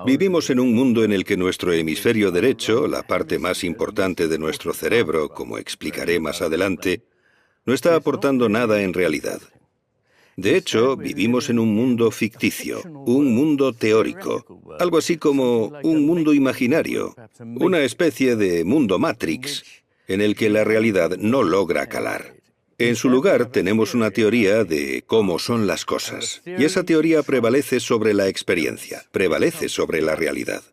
Vivimos en un mundo en el que nuestro hemisferio derecho, la parte más importante de nuestro cerebro, como explicaré más adelante, no está aportando nada en realidad. De hecho, vivimos en un mundo ficticio, un mundo teórico, algo así como un mundo imaginario, una especie de mundo Matrix, en el que la realidad no logra calar. En su lugar, tenemos una teoría de cómo son las cosas, y esa teoría prevalece sobre la experiencia, prevalece sobre la realidad.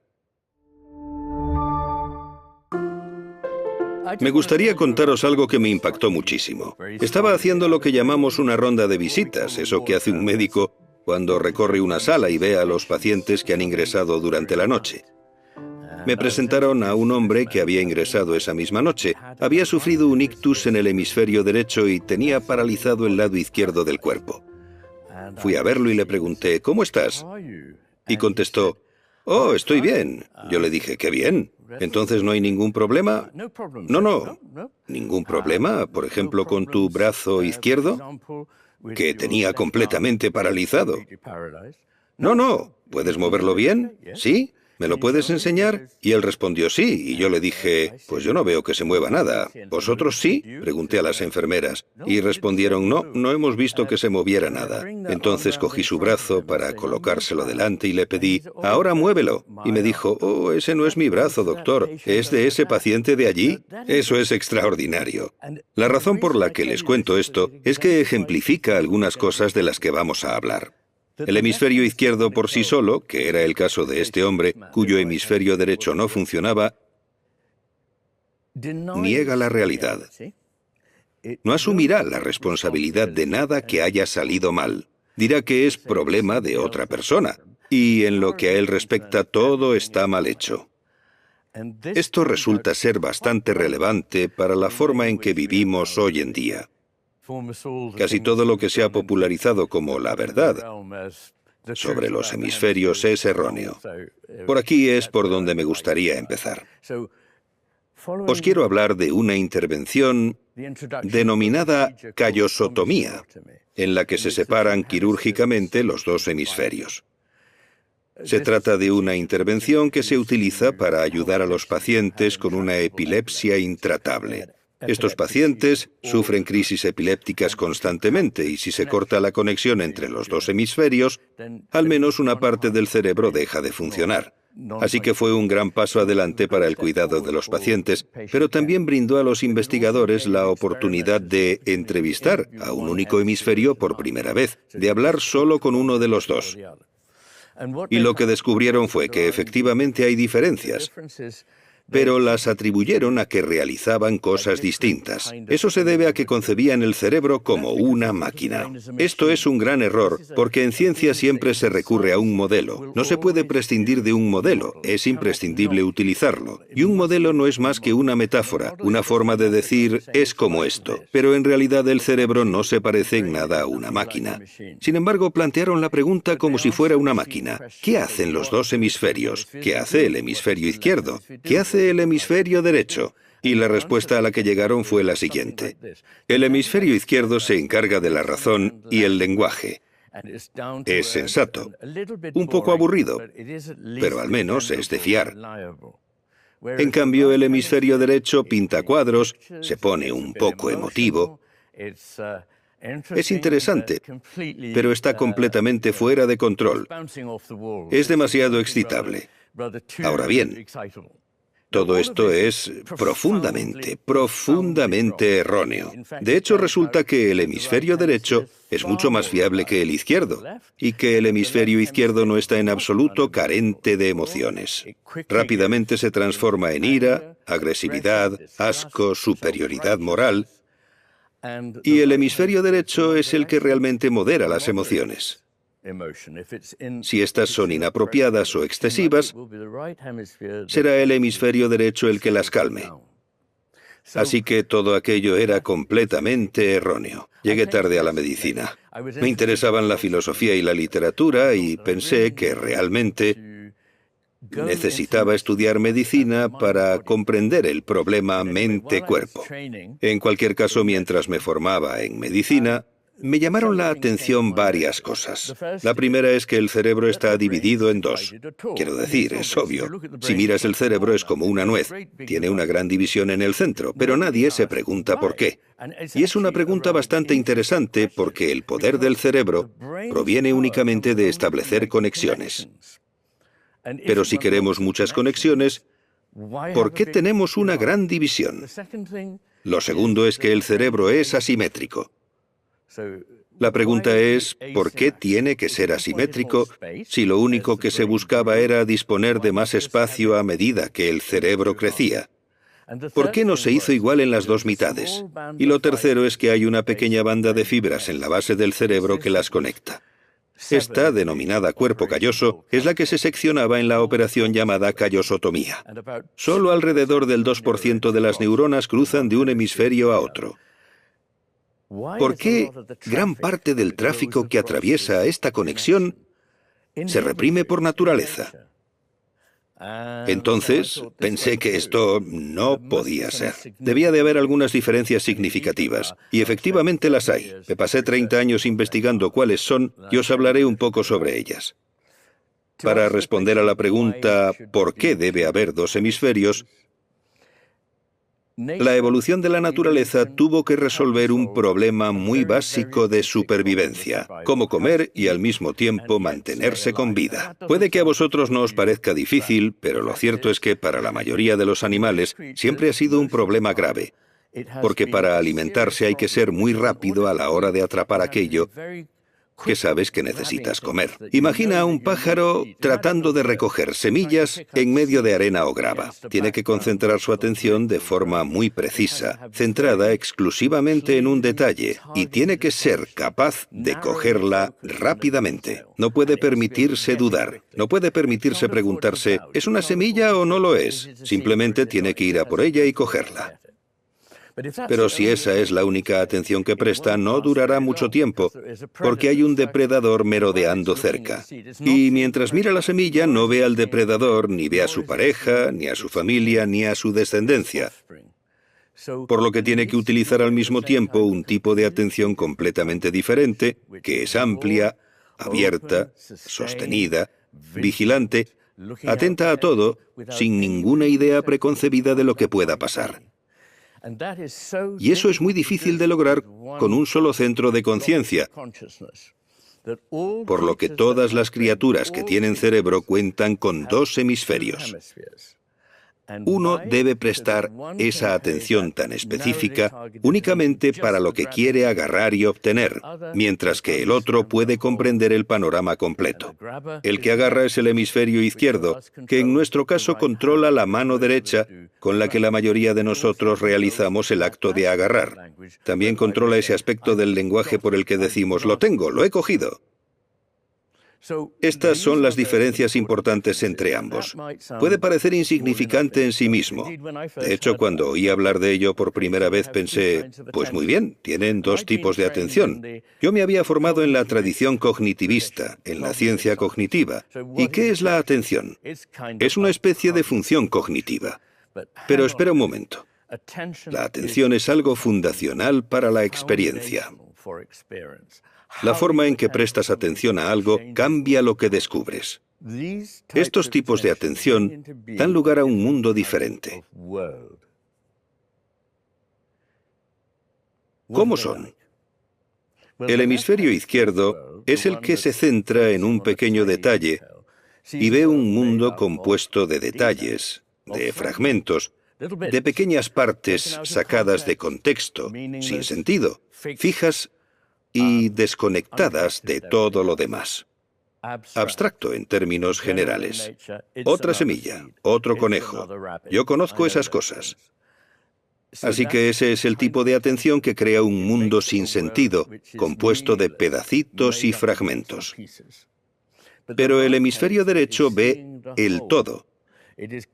Me gustaría contaros algo que me impactó muchísimo. Estaba haciendo lo que llamamos una ronda de visitas, eso que hace un médico cuando recorre una sala y ve a los pacientes que han ingresado durante la noche. Me presentaron a un hombre que había ingresado esa misma noche. Había sufrido un ictus en el hemisferio derecho y tenía paralizado el lado izquierdo del cuerpo. Fui a verlo y le pregunté, ¿cómo estás? Y contestó, oh, estoy bien. Yo le dije, qué bien. ¿Entonces no hay ningún problema? No. ¿Ningún problema, por ejemplo, con tu brazo izquierdo, que tenía completamente paralizado? No. ¿Puedes moverlo bien? ¿Sí? ¿Me lo puedes enseñar? Y él respondió sí, y yo le dije, pues yo no veo que se mueva nada. ¿Vosotros sí? Pregunté a las enfermeras, y respondieron, no hemos visto que se moviera nada. Entonces cogí su brazo para colocárselo delante y le pedí, ahora muévelo. Y me dijo, oh, ese no es mi brazo, doctor, es de ese paciente de allí. Eso es extraordinario. La razón por la que les cuento esto es que ejemplifica algunas cosas de las que vamos a hablar. El hemisferio izquierdo por sí solo, que era el caso de este hombre, cuyo hemisferio derecho no funcionaba, niega la realidad. No asumirá la responsabilidad de nada que haya salido mal. Dirá que es problema de otra persona, y en lo que a él respecta todo está mal hecho. Esto resulta ser bastante relevante para la forma en que vivimos hoy en día. Casi todo lo que se ha popularizado como la verdad sobre los hemisferios es erróneo. Por aquí es por donde me gustaría empezar. Os quiero hablar de una intervención denominada callosotomía, en la que se separan quirúrgicamente los dos hemisferios. Se trata de una intervención que se utiliza para ayudar a los pacientes con una epilepsia intratable. Estos pacientes sufren crisis epilépticas constantemente y si se corta la conexión entre los dos hemisferios, al menos una parte del cerebro deja de funcionar. Así que fue un gran paso adelante para el cuidado de los pacientes, pero también brindó a los investigadores la oportunidad de entrevistar a un único hemisferio por primera vez, de hablar solo con uno de los dos. Y lo que descubrieron fue que efectivamente hay diferencias, pero las atribuyeron a que realizaban cosas distintas. Eso se debe a que concebían el cerebro como una máquina. Esto es un gran error, porque en ciencia siempre se recurre a un modelo. No se puede prescindir de un modelo, es imprescindible utilizarlo. Y un modelo no es más que una metáfora, una forma de decir, es como esto. Pero en realidad el cerebro no se parece en nada a una máquina. Sin embargo, plantearon la pregunta como si fuera una máquina. ¿Qué hacen los dos hemisferios? ¿Qué hace el hemisferio izquierdo? ¿Qué hace el hemisferio derecho? Y la respuesta a la que llegaron fue la siguiente. El hemisferio izquierdo se encarga de la razón y el lenguaje. Es sensato. Un poco aburrido, pero al menos es de fiar. En cambio, el hemisferio derecho pinta cuadros, se pone un poco emotivo. Es interesante, pero está completamente fuera de control. Es demasiado excitable. Ahora bien, todo esto es profundamente erróneo. De hecho, resulta que el hemisferio derecho es mucho más fiable que el izquierdo, y que el hemisferio izquierdo no está en absoluto carente de emociones. Rápidamente se transforma en ira, agresividad, asco, superioridad moral, y el hemisferio derecho es el que realmente modera las emociones. Si estas son inapropiadas o excesivas, será el hemisferio derecho el que las calme. Así que todo aquello era completamente erróneo. Llegué tarde a la medicina. Me interesaban la filosofía y la literatura y pensé que realmente necesitaba estudiar medicina para comprender el problema mente-cuerpo. En cualquier caso, mientras me formaba en medicina, Me llamaron la atención varias cosas. La primera es que el cerebro está dividido en dos. Quiero decir, es obvio. Si miras el cerebro es como una nuez. Tiene una gran división en el centro, pero nadie se pregunta por qué. Y es una pregunta bastante interesante porque el poder del cerebro proviene únicamente de establecer conexiones. Pero si queremos muchas conexiones, ¿por qué tenemos una gran división? Lo segundo es que el cerebro es asimétrico. La pregunta es, ¿por qué tiene que ser asimétrico si lo único que se buscaba era disponer de más espacio a medida que el cerebro crecía? ¿Por qué no se hizo igual en las dos mitades? Y lo tercero es que hay una pequeña banda de fibras en la base del cerebro que las conecta. Esta, denominada cuerpo calloso, es la que se seccionaba en la operación llamada callosotomía. Solo alrededor del 2% de las neuronas cruzan de un hemisferio a otro. ¿Por qué gran parte del tráfico que atraviesa esta conexión se reprime por naturaleza? Entonces, pensé que esto no podía ser. Debía de haber algunas diferencias significativas, y efectivamente las hay. Me pasé 30 años investigando cuáles son, y os hablaré un poco sobre ellas. Para responder a la pregunta ¿por qué debe haber dos hemisferios?, la evolución de la naturaleza tuvo que resolver un problema muy básico de supervivencia: cómo comer y al mismo tiempo mantenerse con vida. Puede que a vosotros no os parezca difícil, pero lo cierto es que para la mayoría de los animales siempre ha sido un problema grave, porque para alimentarse hay que ser muy rápido a la hora de atrapar aquello que sabes que necesitas comer. Imagina a un pájaro tratando de recoger semillas en medio de arena o grava. Tiene que concentrar su atención de forma muy precisa, centrada exclusivamente en un detalle, y tiene que ser capaz de cogerla rápidamente. No puede permitirse dudar, no puede permitirse preguntarse, ¿es una semilla o no lo es? Simplemente tiene que ir a por ella y cogerla. Pero si esa es la única atención que presta, no durará mucho tiempo, porque hay un depredador merodeando cerca. Y mientras mira la semilla, no ve al depredador, ni ve a su pareja, ni a su familia, ni a su descendencia. Por lo que tiene que utilizar al mismo tiempo un tipo de atención completamente diferente, que es amplia, abierta, sostenida, vigilante, atenta a todo, sin ninguna idea preconcebida de lo que pueda pasar. Y eso es muy difícil de lograr con un solo centro de conciencia, por lo que todas las criaturas que tienen cerebro cuentan con dos hemisferios. Uno debe prestar esa atención tan específica únicamente para lo que quiere agarrar y obtener, mientras que el otro puede comprender el panorama completo. El que agarra es el hemisferio izquierdo, que en nuestro caso controla la mano derecha, con la que la mayoría de nosotros realizamos el acto de agarrar. También controla ese aspecto del lenguaje por el que decimos «lo tengo, lo he cogido». Estas son las diferencias importantes entre ambos. Puede parecer insignificante en sí mismo. De hecho, cuando oí hablar de ello por primera vez pensé, pues muy bien, tienen dos tipos de atención. Yo me había formado en la tradición cognitivista, en la ciencia cognitiva. ¿Y qué es la atención? Es una especie de función cognitiva. Pero espera un momento. La atención es algo fundacional para la experiencia. La forma en que prestas atención a algo cambia lo que descubres. Estos tipos de atención dan lugar a un mundo diferente. ¿Cómo son? El hemisferio izquierdo es el que se centra en un pequeño detalle y ve un mundo compuesto de detalles, de fragmentos, de pequeñas partes sacadas de contexto, sin sentido, fijas y desconectadas de todo lo demás. Abstracto en términos generales. Otra semilla, otro conejo. Yo conozco esas cosas. Así que ese es el tipo de atención que crea un mundo sin sentido, compuesto de pedacitos y fragmentos. Pero el hemisferio derecho ve el todo.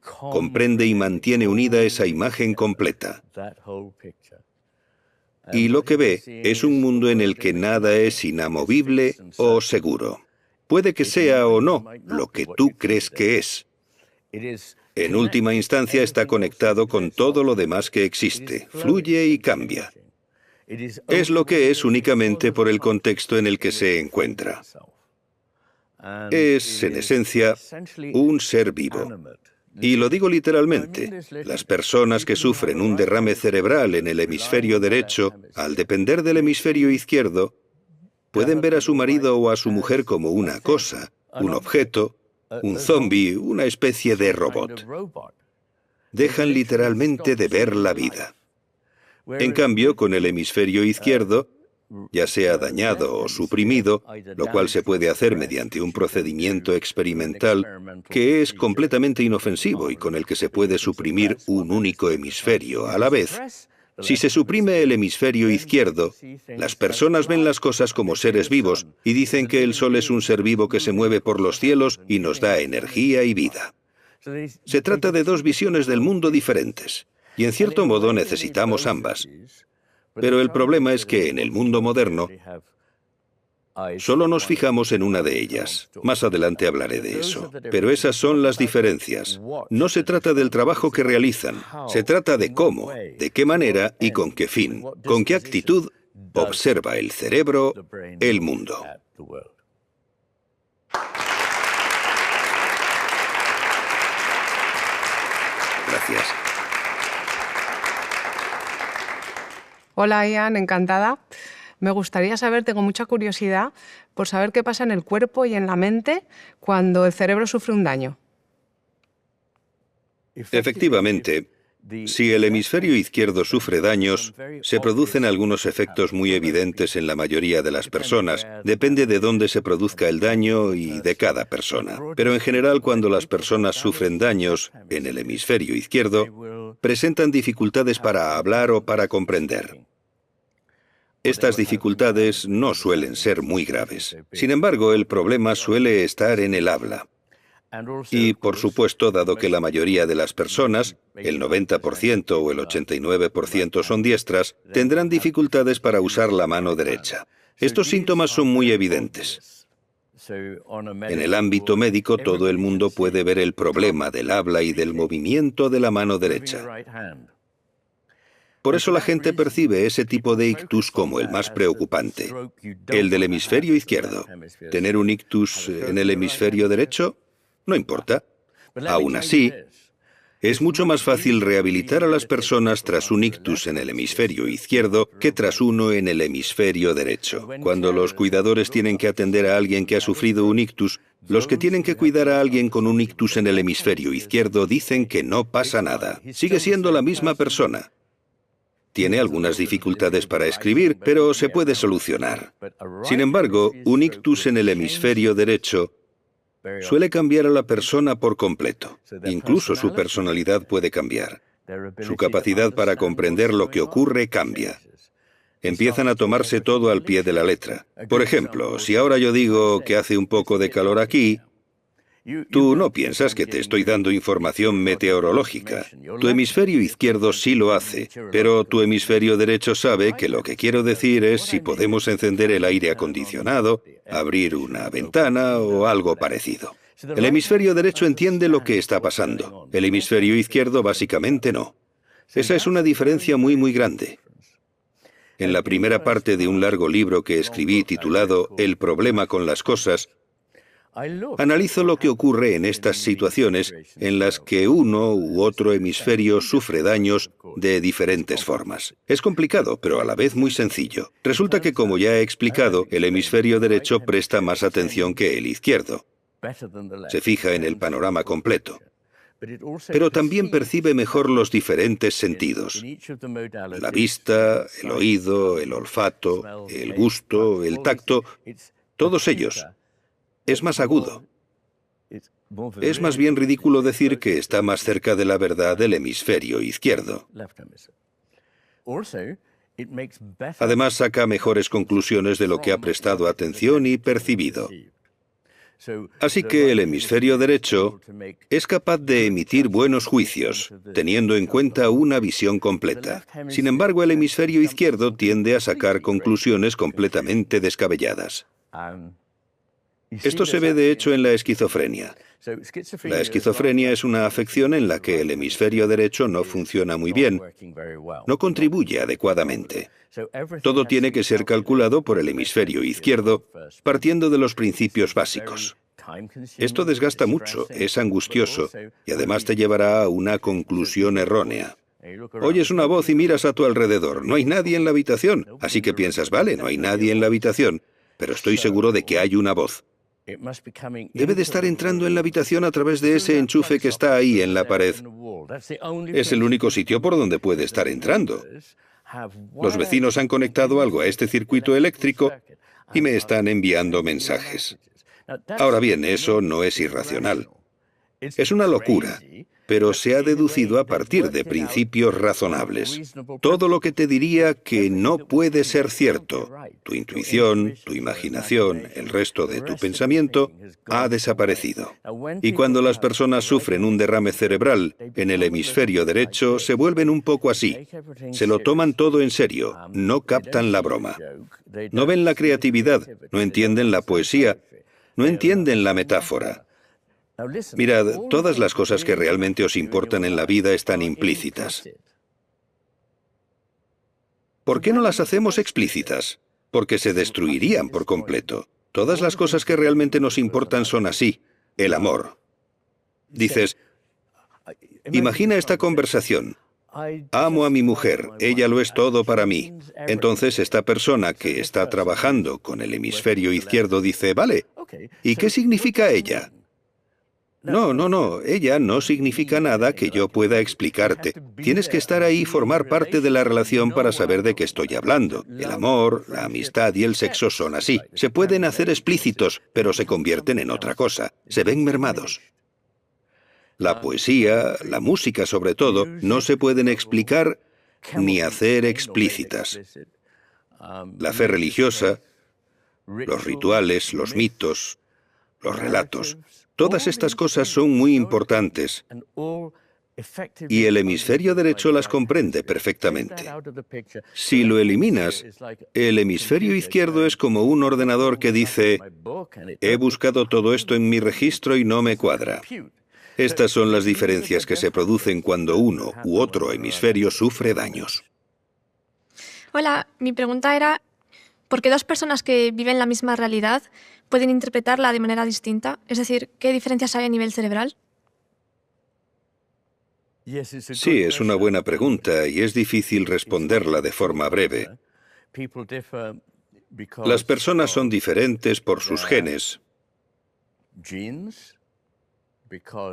Comprende y mantiene unida esa imagen completa. Y lo que ve es un mundo en el que nada es inamovible o seguro. Puede que sea o no lo que tú crees que es. En última instancia está conectado con todo lo demás que existe, fluye y cambia. Es lo que es únicamente por el contexto en el que se encuentra. Es, en esencia, un ser vivo. Y lo digo literalmente, las personas que sufren un derrame cerebral en el hemisferio derecho, al depender del hemisferio izquierdo, pueden ver a su marido o a su mujer como una cosa, un objeto, un zombi, una especie de robot. Dejan literalmente de ver la vida. En cambio, con el hemisferio izquierdo, ya sea dañado o suprimido, lo cual se puede hacer mediante un procedimiento experimental que es completamente inofensivo y con el que se puede suprimir un único hemisferio a la vez. Si se suprime el hemisferio izquierdo, las personas ven las cosas como seres vivos y dicen que el Sol es un ser vivo que se mueve por los cielos y nos da energía y vida. Se trata de dos visiones del mundo diferentes, y en cierto modo necesitamos ambas. Pero el problema es que en el mundo moderno solo nos fijamos en una de ellas. Más adelante hablaré de eso. Pero esas son las diferencias. No se trata del trabajo que realizan, se trata de cómo, de qué manera y con qué fin, con qué actitud observa el cerebro el mundo. Gracias. Hola, Ian, encantada. Me gustaría saber, tengo mucha curiosidad por saber qué pasa en el cuerpo y en la mente cuando el cerebro sufre un daño. Efectivamente, si el hemisferio izquierdo sufre daños, se producen algunos efectos muy evidentes en la mayoría de las personas. Depende de dónde se produzca el daño y de cada persona. Pero en general, cuando las personas sufren daños en el hemisferio izquierdo, presentan dificultades para hablar o para comprender. Estas dificultades no suelen ser muy graves. Sin embargo, el problema suele estar en el habla. Y, por supuesto, dado que la mayoría de las personas, el 90% o el 89% son diestras, tendrán dificultades para usar la mano derecha. Estos síntomas son muy evidentes. En el ámbito médico, todo el mundo puede ver el problema del habla y del movimiento de la mano derecha. Por eso la gente percibe ese tipo de ictus como el más preocupante, el del hemisferio izquierdo. ¿Tener un ictus en el hemisferio derecho? No importa. Aún así, es mucho más fácil rehabilitar a las personas tras un ictus en el hemisferio izquierdo que tras uno en el hemisferio derecho. Cuando los cuidadores tienen que atender a alguien que ha sufrido un ictus, los que tienen que cuidar a alguien con un ictus en el hemisferio izquierdo dicen que no pasa nada. Sigue siendo la misma persona. Tiene algunas dificultades para escribir, pero se puede solucionar. Sin embargo, un ictus en el hemisferio derecho suele cambiar a la persona por completo. Incluso su personalidad puede cambiar. Su capacidad para comprender lo que ocurre cambia. Empiezan a tomarse todo al pie de la letra. Por ejemplo, si ahora yo digo que hace un poco de calor aquí, tú no piensas que te estoy dando información meteorológica. Tu hemisferio izquierdo sí lo hace, pero tu hemisferio derecho sabe que lo que quiero decir es si podemos encender el aire acondicionado, abrir una ventana o algo parecido. El hemisferio derecho entiende lo que está pasando. El hemisferio izquierdo básicamente no. Esa es una diferencia muy grande. En la primera parte de un largo libro que escribí titulado El problema con las cosas, analizo lo que ocurre en estas situaciones en las que uno u otro hemisferio sufre daños de diferentes formas. Es complicado, pero a la vez muy sencillo. Resulta que, como ya he explicado, el hemisferio derecho presta más atención que el izquierdo. Se fija en el panorama completo. Pero también percibe mejor los diferentes sentidos. La vista, el oído, el olfato, el gusto, el tacto, todos ellos. Es más agudo. Es más bien ridículo decir que está más cerca de la verdad del hemisferio izquierdo. Además, saca mejores conclusiones de lo que ha prestado atención y percibido. Así que el hemisferio derecho es capaz de emitir buenos juicios, teniendo en cuenta una visión completa. Sin embargo, el hemisferio izquierdo tiende a sacar conclusiones completamente descabelladas. Esto se ve de hecho en la esquizofrenia. La esquizofrenia es una afección en la que el hemisferio derecho no funciona muy bien, no contribuye adecuadamente. Todo tiene que ser calculado por el hemisferio izquierdo, partiendo de los principios básicos. Esto desgasta mucho, es angustioso y además te llevará a una conclusión errónea. Oyes una voz y miras a tu alrededor. No hay nadie en la habitación, así que piensas, vale, no hay nadie en la habitación, pero estoy seguro de que hay una voz. Debe de estar entrando en la habitación a través de ese enchufe que está ahí en la pared. Es el único sitio por donde puede estar entrando. Los vecinos han conectado algo a este circuito eléctrico y me están enviando mensajes. Ahora bien, eso no es irracional. Es una locura, pero se ha deducido a partir de principios razonables. Todo lo que te diría que no puede ser cierto, tu intuición, tu imaginación, el resto de tu pensamiento, ha desaparecido. Y cuando las personas sufren un derrame cerebral en el hemisferio derecho, se vuelven un poco así. Se lo toman todo en serio, no captan la broma. No ven la creatividad, no entienden la poesía, no entienden la metáfora. Mirad, todas las cosas que realmente os importan en la vida están implícitas. ¿Por qué no las hacemos explícitas? Porque se destruirían por completo. Todas las cosas que realmente nos importan son así. El amor. Dices, imagina esta conversación. Amo a mi mujer, ella lo es todo para mí. Entonces esta persona que está trabajando con el hemisferio izquierdo dice, vale, ¿y qué significa ella? No, ella no significa nada que yo pueda explicarte. Tienes que estar ahí y formar parte de la relación para saber de qué estoy hablando. El amor, la amistad y el sexo son así. Se pueden hacer explícitos, pero se convierten en otra cosa. Se ven mermados. La poesía, la música sobre todo, no se pueden explicar ni hacer explícitas. La fe religiosa, los rituales, los mitos, los relatos. Todas estas cosas son muy importantes y el hemisferio derecho las comprende perfectamente. Si lo eliminas, el hemisferio izquierdo es como un ordenador que dice, he buscado todo esto en mi registro y no me cuadra. Estas son las diferencias que se producen cuando uno u otro hemisferio sufre daños. Hola, mi pregunta era, ¿por qué dos personas que viven la misma realidad pueden interpretarla de manera distinta? Es decir, ¿qué diferencias hay a nivel cerebral? Sí, es una buena pregunta y es difícil responderla de forma breve. Las personas son diferentes por sus genes,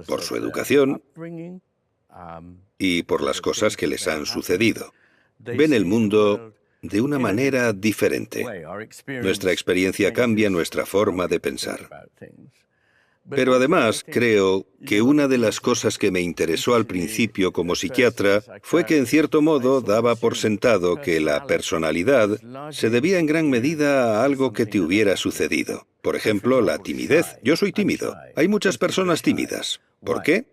por su educación y por las cosas que les han sucedido. Ven el mundo de una manera diferente. Nuestra experiencia cambia nuestra forma de pensar. Pero además, creo que una de las cosas que me interesó al principio como psiquiatra fue que en cierto modo daba por sentado que la personalidad se debía en gran medida a algo que te hubiera sucedido. Por ejemplo, la timidez. Yo soy tímido. Hay muchas personas tímidas. ¿Por qué?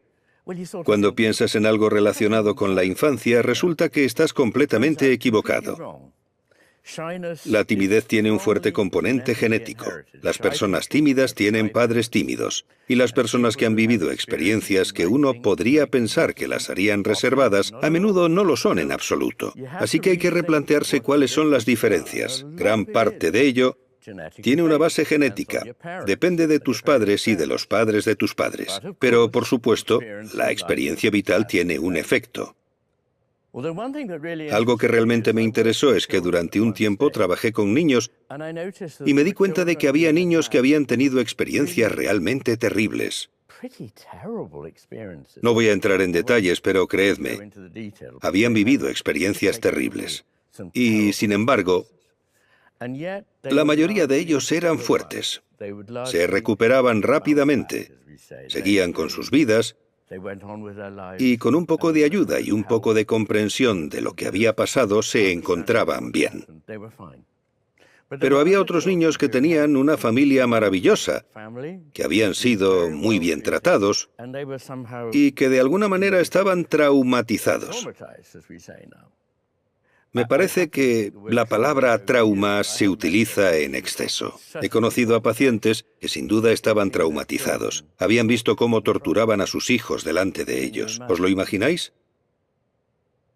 Cuando piensas en algo relacionado con la infancia, resulta que estás completamente equivocado. La timidez tiene un fuerte componente genético. Las personas tímidas tienen padres tímidos. Y las personas que han vivido experiencias que uno podría pensar que las harían reservadas, a menudo no lo son en absoluto. Así que hay que replantearse cuáles son las diferencias. Gran parte de ello tiene una base genética. Depende de tus padres y de los padres de tus padres. Pero, por supuesto, la experiencia vital tiene un efecto. Algo que realmente me interesó es que durante un tiempo trabajé con niños y me di cuenta de que había niños que habían tenido experiencias realmente terribles. No voy a entrar en detalles, pero creedme, habían vivido experiencias terribles. Y, sin embargo, la mayoría de ellos eran fuertes. Se recuperaban rápidamente, seguían con sus vidas, y con un poco de ayuda y un poco de comprensión de lo que había pasado se encontraban bien. Pero había otros niños que tenían una familia maravillosa, que habían sido muy bien tratados y que de alguna manera estaban traumatizados. Me parece que la palabra trauma se utiliza en exceso. He conocido a pacientes que sin duda estaban traumatizados. Habían visto cómo torturaban a sus hijos delante de ellos. ¿Os lo imagináis?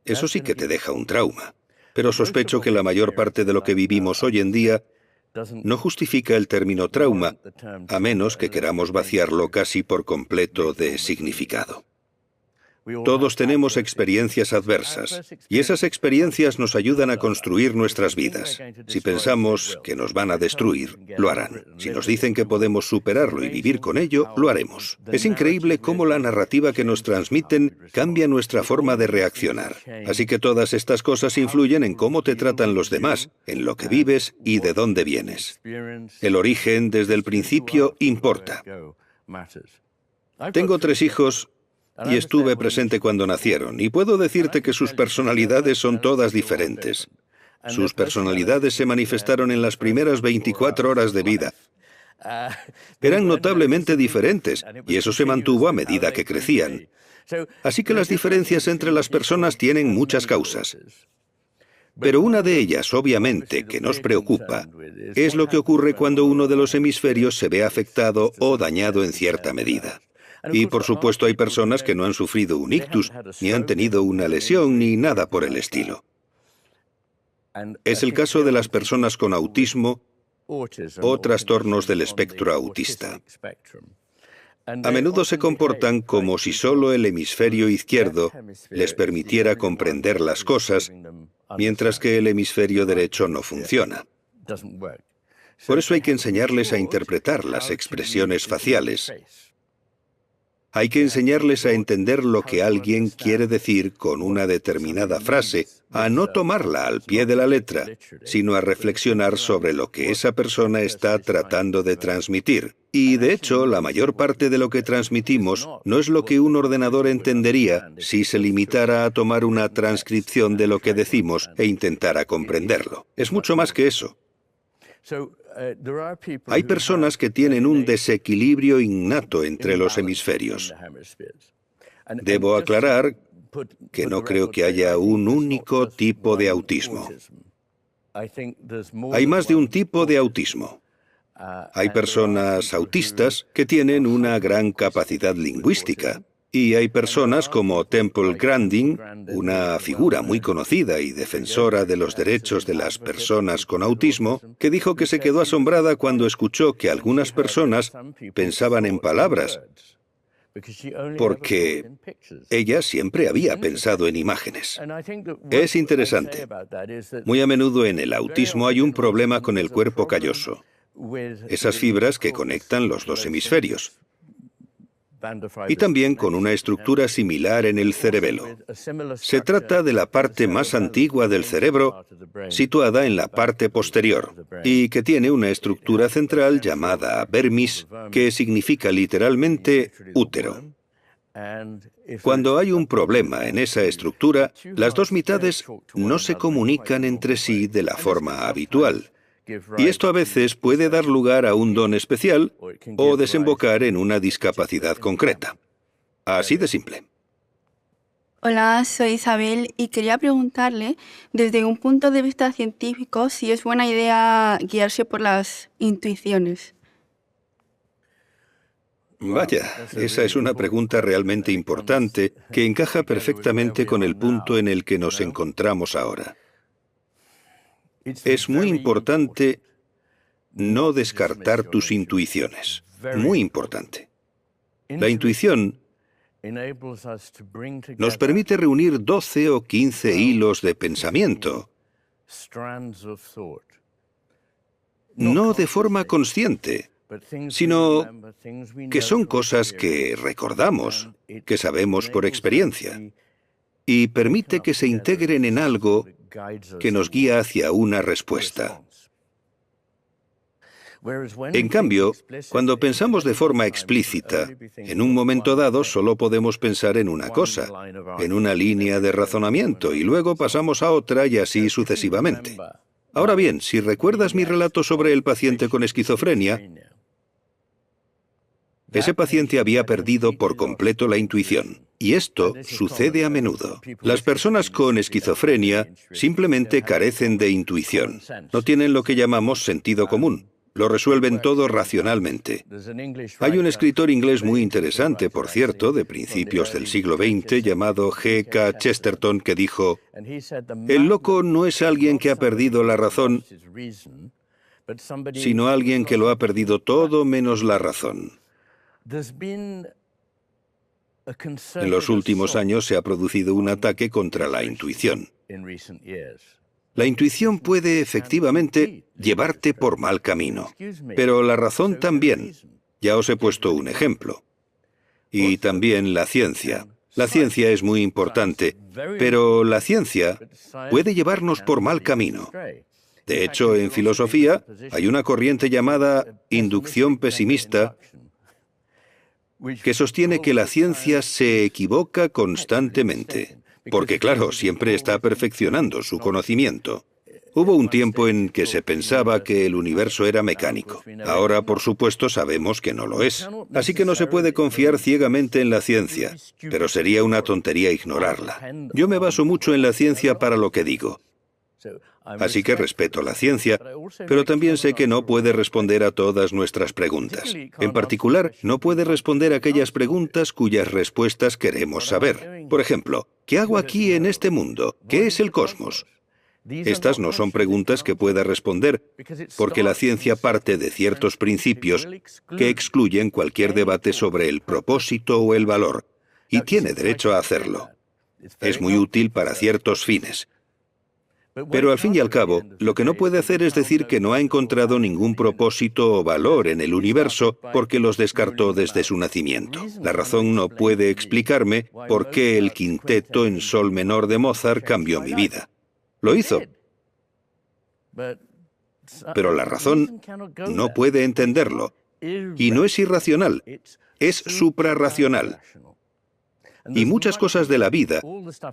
Eso sí que te deja un trauma. Pero sospecho que la mayor parte de lo que vivimos hoy en día no justifica el término trauma, a menos que queramos vaciarlo casi por completo de significado. Todos tenemos experiencias adversas, y esas experiencias nos ayudan a construir nuestras vidas. Si pensamos que nos van a destruir, lo harán. Si nos dicen que podemos superarlo y vivir con ello, lo haremos. Es increíble cómo la narrativa que nos transmiten cambia nuestra forma de reaccionar. Así que todas estas cosas influyen en cómo te tratan los demás, en lo que vives y de dónde vienes. El origen, desde el principio, importa. Tengo 3 hijos y estuve presente cuando nacieron, y puedo decirte que sus personalidades son todas diferentes. Sus personalidades se manifestaron en las primeras 24 horas de vida. Eran notablemente diferentes, y eso se mantuvo a medida que crecían. Así que las diferencias entre las personas tienen muchas causas. Pero una de ellas, obviamente, que nos preocupa, es lo que ocurre cuando uno de los hemisferios se ve afectado o dañado en cierta medida. Y por supuesto hay personas que no han sufrido un ictus, ni han tenido una lesión, ni nada por el estilo. Es el caso de las personas con autismo o trastornos del espectro autista. A menudo se comportan como si solo el hemisferio izquierdo les permitiera comprender las cosas, mientras que el hemisferio derecho no funciona. Por eso hay que enseñarles a interpretar las expresiones faciales. Hay que enseñarles a entender lo que alguien quiere decir con una determinada frase, a no tomarla al pie de la letra, sino a reflexionar sobre lo que esa persona está tratando de transmitir. Y, de hecho, la mayor parte de lo que transmitimos no es lo que un ordenador entendería si se limitara a tomar una transcripción de lo que decimos e intentara comprenderlo. Es mucho más que eso. Hay personas que tienen un desequilibrio innato entre los hemisferios. Debo aclarar que no creo que haya un único tipo de autismo. Hay más de un tipo de autismo. Hay personas autistas que tienen una gran capacidad lingüística. Y hay personas como Temple Grandin, una figura muy conocida y defensora de los derechos de las personas con autismo, que dijo que se quedó asombrada cuando escuchó que algunas personas pensaban en palabras, porque ella siempre había pensado en imágenes. Es interesante. Muy a menudo en el autismo hay un problema con el cuerpo calloso, esas fibras que conectan los 2 hemisferios. Y también con una estructura similar en el cerebelo. Se trata de la parte más antigua del cerebro, situada en la parte posterior, y que tiene una estructura central llamada vermis, que significa literalmente útero. Cuando hay un problema en esa estructura, las 2 mitades no se comunican entre sí de la forma habitual. Y esto a veces puede dar lugar a un don especial o desembocar en una discapacidad concreta. Así de simple. Hola, soy Isabel y quería preguntarle, desde un punto de vista científico, si es buena idea guiarse por las intuiciones. Vaya, esa es una pregunta realmente importante que encaja perfectamente con el punto en el que nos encontramos ahora. Es muy importante no descartar tus intuiciones. Muy importante. La intuición nos permite reunir 12 o 15 hilos de pensamiento, no de forma consciente, sino que son cosas que recordamos, que sabemos por experiencia, y permite que se integren en algo que nos guía hacia una respuesta. En cambio, cuando pensamos de forma explícita, en un momento dado solo podemos pensar en una cosa, en una línea de razonamiento, y luego pasamos a otra y así sucesivamente. Ahora bien, si recuerdas mi relato sobre el paciente con esquizofrenia, ese paciente había perdido por completo la intuición, Y esto sucede a menudo. Las personas con esquizofrenia simplemente carecen de intuición. No tienen lo que llamamos sentido común. Lo resuelven todo racionalmente. Hay un escritor inglés muy interesante, por cierto, de principios del siglo XX, llamado G.K. Chesterton, que dijo: «El loco no es alguien que ha perdido la razón, sino alguien que lo ha perdido todo menos la razón». En los últimos años se ha producido un ataque contra la intuición. La intuición puede efectivamente llevarte por mal camino, pero la razón también. Ya os he puesto un ejemplo. Y también la ciencia. La ciencia es muy importante, pero la ciencia puede llevarnos por mal camino. De hecho, en filosofía hay una corriente llamada inducción pesimista que sostiene que la ciencia se equivoca constantemente. Porque, claro, siempre está perfeccionando su conocimiento. Hubo un tiempo en que se pensaba que el universo era mecánico. Ahora, por supuesto, sabemos que no lo es. Así que no se puede confiar ciegamente en la ciencia, pero sería una tontería ignorarla. Yo me baso mucho en la ciencia para lo que digo. Así que respeto la ciencia, pero también sé que no puede responder a todas nuestras preguntas. En particular, no puede responder a aquellas preguntas cuyas respuestas queremos saber. Por ejemplo, ¿qué hago aquí en este mundo? ¿Qué es el cosmos? Estas no son preguntas que pueda responder, porque la ciencia parte de ciertos principios que excluyen cualquier debate sobre el propósito o el valor, y tiene derecho a hacerlo. Es muy útil para ciertos fines. Pero al fin y al cabo, lo que no puede hacer es decir que no ha encontrado ningún propósito o valor en el universo porque los descartó desde su nacimiento. La razón no puede explicarme por qué el quinteto en sol menor de Mozart cambió mi vida. Lo hizo. Pero la razón no puede entenderlo. Y no es irracional, es suprarracional. Y muchas cosas de la vida,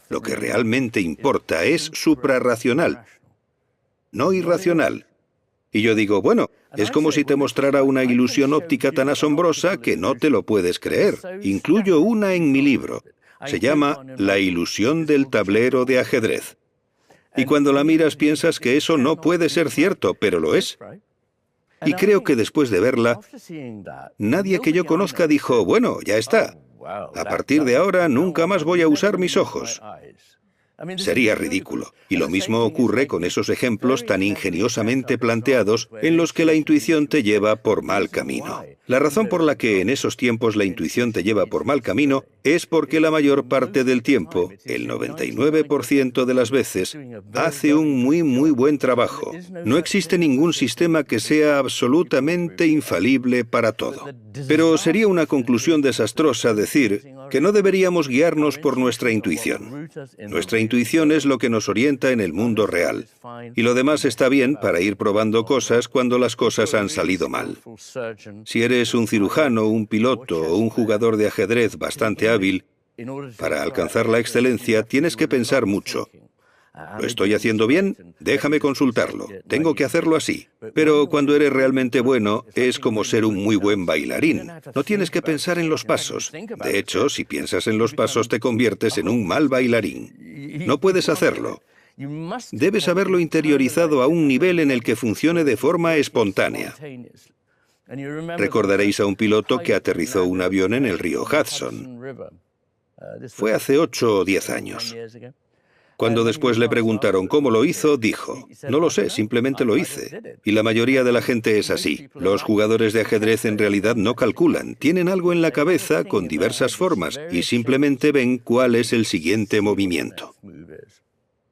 lo que realmente importa es suprarracional, no irracional. Y yo digo, bueno, es como si te mostrara una ilusión óptica tan asombrosa que no te lo puedes creer. Incluyo una en mi libro. Se llama La ilusión del tablero de ajedrez. Y cuando la miras piensas que eso no puede ser cierto, pero lo es. Y creo que después de verla, nadie que yo conozca dijo, bueno, ya está. A partir de ahora nunca más voy a usar mis ojos. Sería ridículo. Y lo mismo ocurre con esos ejemplos tan ingeniosamente planteados en los que la intuición te lleva por mal camino. La razón por la que en esos tiempos la intuición te lleva por mal camino es porque la mayor parte del tiempo, el 99% de las veces, hace un muy buen trabajo. No existe ningún sistema que sea absolutamente infalible para todo. Pero sería una conclusión desastrosa decir que no deberíamos guiarnos por nuestra intuición. Nuestra intuición es lo que nos orienta en el mundo real. Y lo demás está bien para ir probando cosas cuando las cosas han salido mal. Si eres un cirujano, un piloto o un jugador de ajedrez bastante hábil, para alcanzar la excelencia tienes que pensar mucho. ¿Lo estoy haciendo bien? Déjame consultarlo. Tengo que hacerlo así. Pero cuando eres realmente bueno, es como ser un muy buen bailarín. No tienes que pensar en los pasos. De hecho, si piensas en los pasos, te conviertes en un mal bailarín. No puedes hacerlo. Debes haberlo interiorizado a un nivel en el que funcione de forma espontánea. Recordaréis a un piloto que aterrizó un avión en el río Hudson. Fue hace 8 o 10 años. Cuando después le preguntaron cómo lo hizo, dijo, no lo sé, simplemente lo hice. Y la mayoría de la gente es así. Los jugadores de ajedrez en realidad no calculan, tienen algo en la cabeza con diversas formas y simplemente ven cuál es el siguiente movimiento.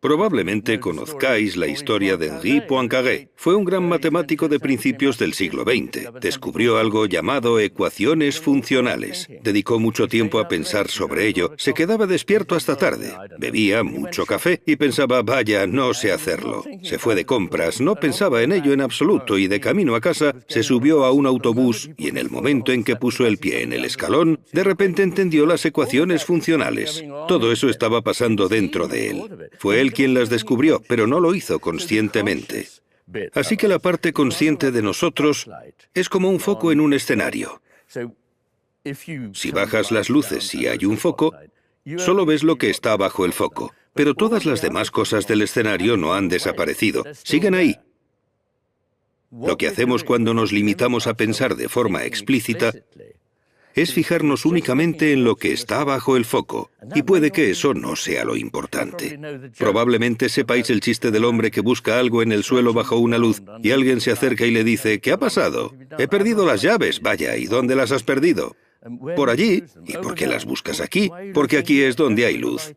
Probablemente conozcáis la historia de Henri Poincaré. Fue un gran matemático de principios del siglo XX. Descubrió algo llamado ecuaciones funcionales. Dedicó mucho tiempo a pensar sobre ello. Se quedaba despierto hasta tarde. Bebía mucho café y pensaba, vaya, no sé hacerlo. Se fue de compras, no pensaba en ello en absoluto y de camino a casa se subió a un autobús y en el momento en que puso el pie en el escalón, de repente entendió las ecuaciones funcionales. Todo eso estaba pasando dentro de él. Fue él quien las descubrió, pero no lo hizo conscientemente. Así que la parte consciente de nosotros es como un foco en un escenario. Si bajas las luces y hay un foco, Solo ves lo que está bajo el foco, pero todas las demás cosas del escenario no han desaparecido, siguen ahí. Lo que hacemos cuando nos limitamos a pensar de forma explícita es fijarnos únicamente en lo que está bajo el foco, y puede que eso no sea lo importante. Probablemente sepáis el chiste del hombre que busca algo en el suelo bajo una luz, y alguien se acerca y le dice, ¿qué ha pasado? He perdido las llaves. Vaya, ¿y dónde las has perdido? Por allí. ¿Y por qué las buscas aquí? Porque aquí es donde hay luz.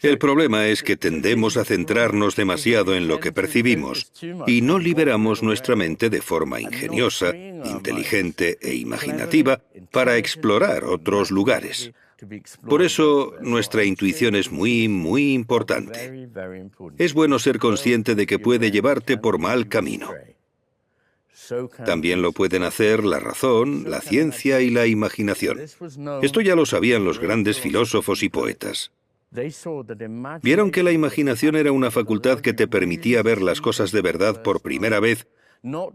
El problema es que tendemos a centrarnos demasiado en lo que percibimos y no liberamos nuestra mente de forma ingeniosa, inteligente e imaginativa para explorar otros lugares. Por eso, nuestra intuición es muy, muy importante. Es bueno ser consciente de que puede llevarte por mal camino. También lo pueden hacer la razón, la ciencia y la imaginación. Esto ya lo sabían los grandes filósofos y poetas. Vieron que la imaginación era una facultad que te permitía ver las cosas de verdad por primera vez, no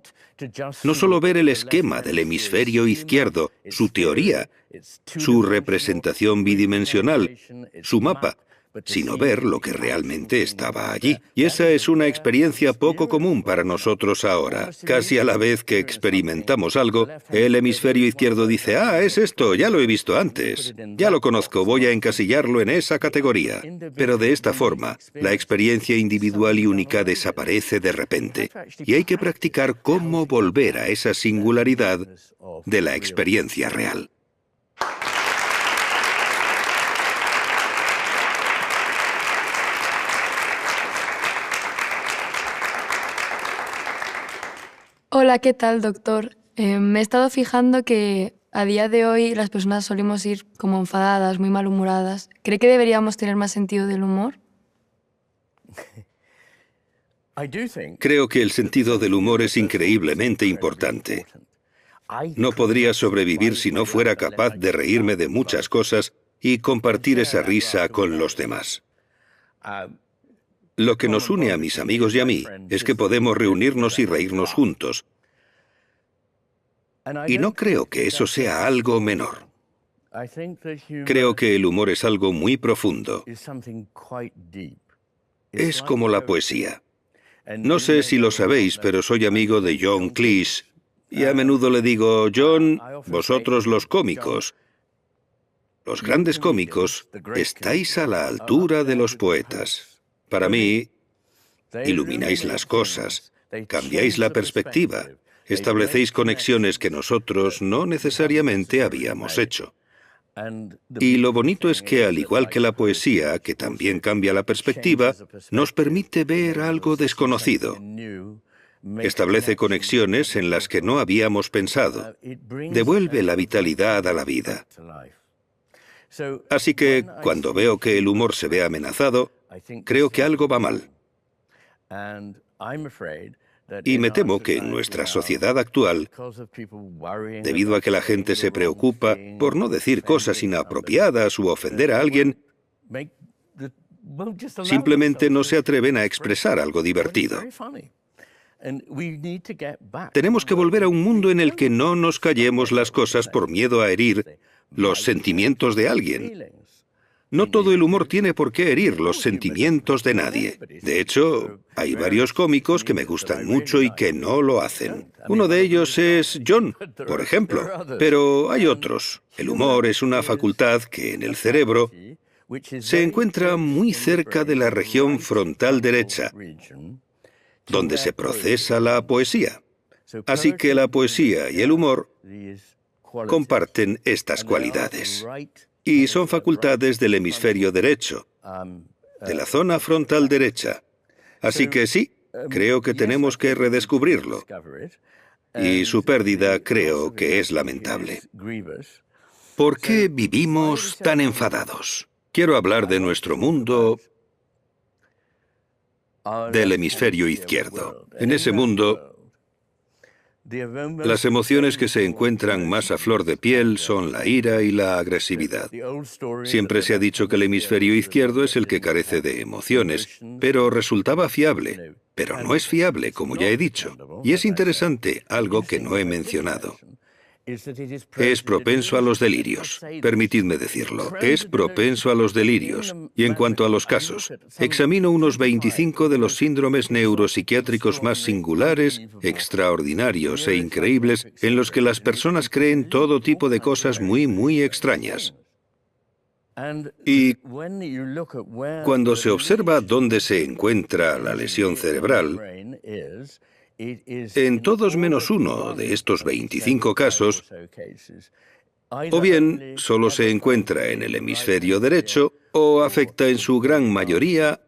solo ver el esquema del hemisferio izquierdo, su teoría, su representación bidimensional, su mapa, sino ver lo que realmente estaba allí. Y esa es una experiencia poco común para nosotros ahora. Casi a la vez que experimentamos algo, el hemisferio izquierdo dice, ah, es esto, ya lo he visto antes, ya lo conozco, voy a encasillarlo en esa categoría. Pero de esta forma, la experiencia individual y única desaparece de repente. Y hay que practicar cómo volver a esa singularidad de la experiencia real. Hola, ¿qué tal, doctor? Me he estado fijando que a día de hoy las personas solemos ir como enfadadas, muy malhumoradas. ¿Cree que deberíamos tener más sentido del humor? Creo que el sentido del humor es increíblemente importante. No podría sobrevivir si no fuera capaz de reírme de muchas cosas y compartir esa risa con los demás. Lo que nos une a mis amigos y a mí es que podemos reunirnos y reírnos juntos. Y no creo que eso sea algo menor. Creo que el humor es algo muy profundo. Es como la poesía. No sé si lo sabéis, pero soy amigo de John Cleese. Y a menudo le digo, John, vosotros los cómicos, los grandes cómicos, estáis a la altura de los poetas. Para mí, ilumináis las cosas, cambiáis la perspectiva, establecéis conexiones que nosotros no necesariamente habíamos hecho. Y lo bonito es que, al igual que la poesía, que también cambia la perspectiva, nos permite ver algo desconocido. Establece conexiones en las que no habíamos pensado. Devuelve la vitalidad a la vida. Así que, cuando veo que el humor se ve amenazado, creo que algo va mal. Y me temo que en nuestra sociedad actual, debido a que la gente se preocupa por no decir cosas inapropiadas u ofender a alguien, simplemente no se atreven a expresar algo divertido. Tenemos que volver a un mundo en el que no nos callemos las cosas por miedo a herir los sentimientos de alguien. No todo el humor tiene por qué herir los sentimientos de nadie. De hecho, hay varios cómicos que me gustan mucho y que no lo hacen. Uno de ellos es John, por ejemplo. Pero hay otros. El humor es una facultad que en el cerebro se encuentra muy cerca de la región frontal derecha, donde se procesa la poesía. Así que la poesía y el humor comparten estas cualidades. Y son facultades del hemisferio derecho, de la zona frontal derecha. Así que sí, creo que tenemos que redescubrirlo. Y su pérdida creo que es lamentable. ¿Por qué vivimos tan enfadados? Quiero hablar de nuestro mundo del hemisferio izquierdo. En ese mundo, las emociones que se encuentran más a flor de piel son la ira y la agresividad. Siempre se ha dicho que el hemisferio izquierdo es el que carece de emociones, pero resultaba fiable. Pero no es fiable, como ya he dicho. Y es interesante, algo que no he mencionado. es propenso a los delirios. Permitidme decirlo, es propenso a los delirios. Y en cuanto a los casos, examino unos 25 de los síndromes neuropsiquiátricos más singulares, extraordinarios e increíbles, en los que las personas creen todo tipo de cosas muy extrañas. Y cuando se observa dónde se encuentra la lesión cerebral, en todos menos uno de estos 25 casos, o bien solo se encuentra en el hemisferio derecho o afecta en su gran mayoría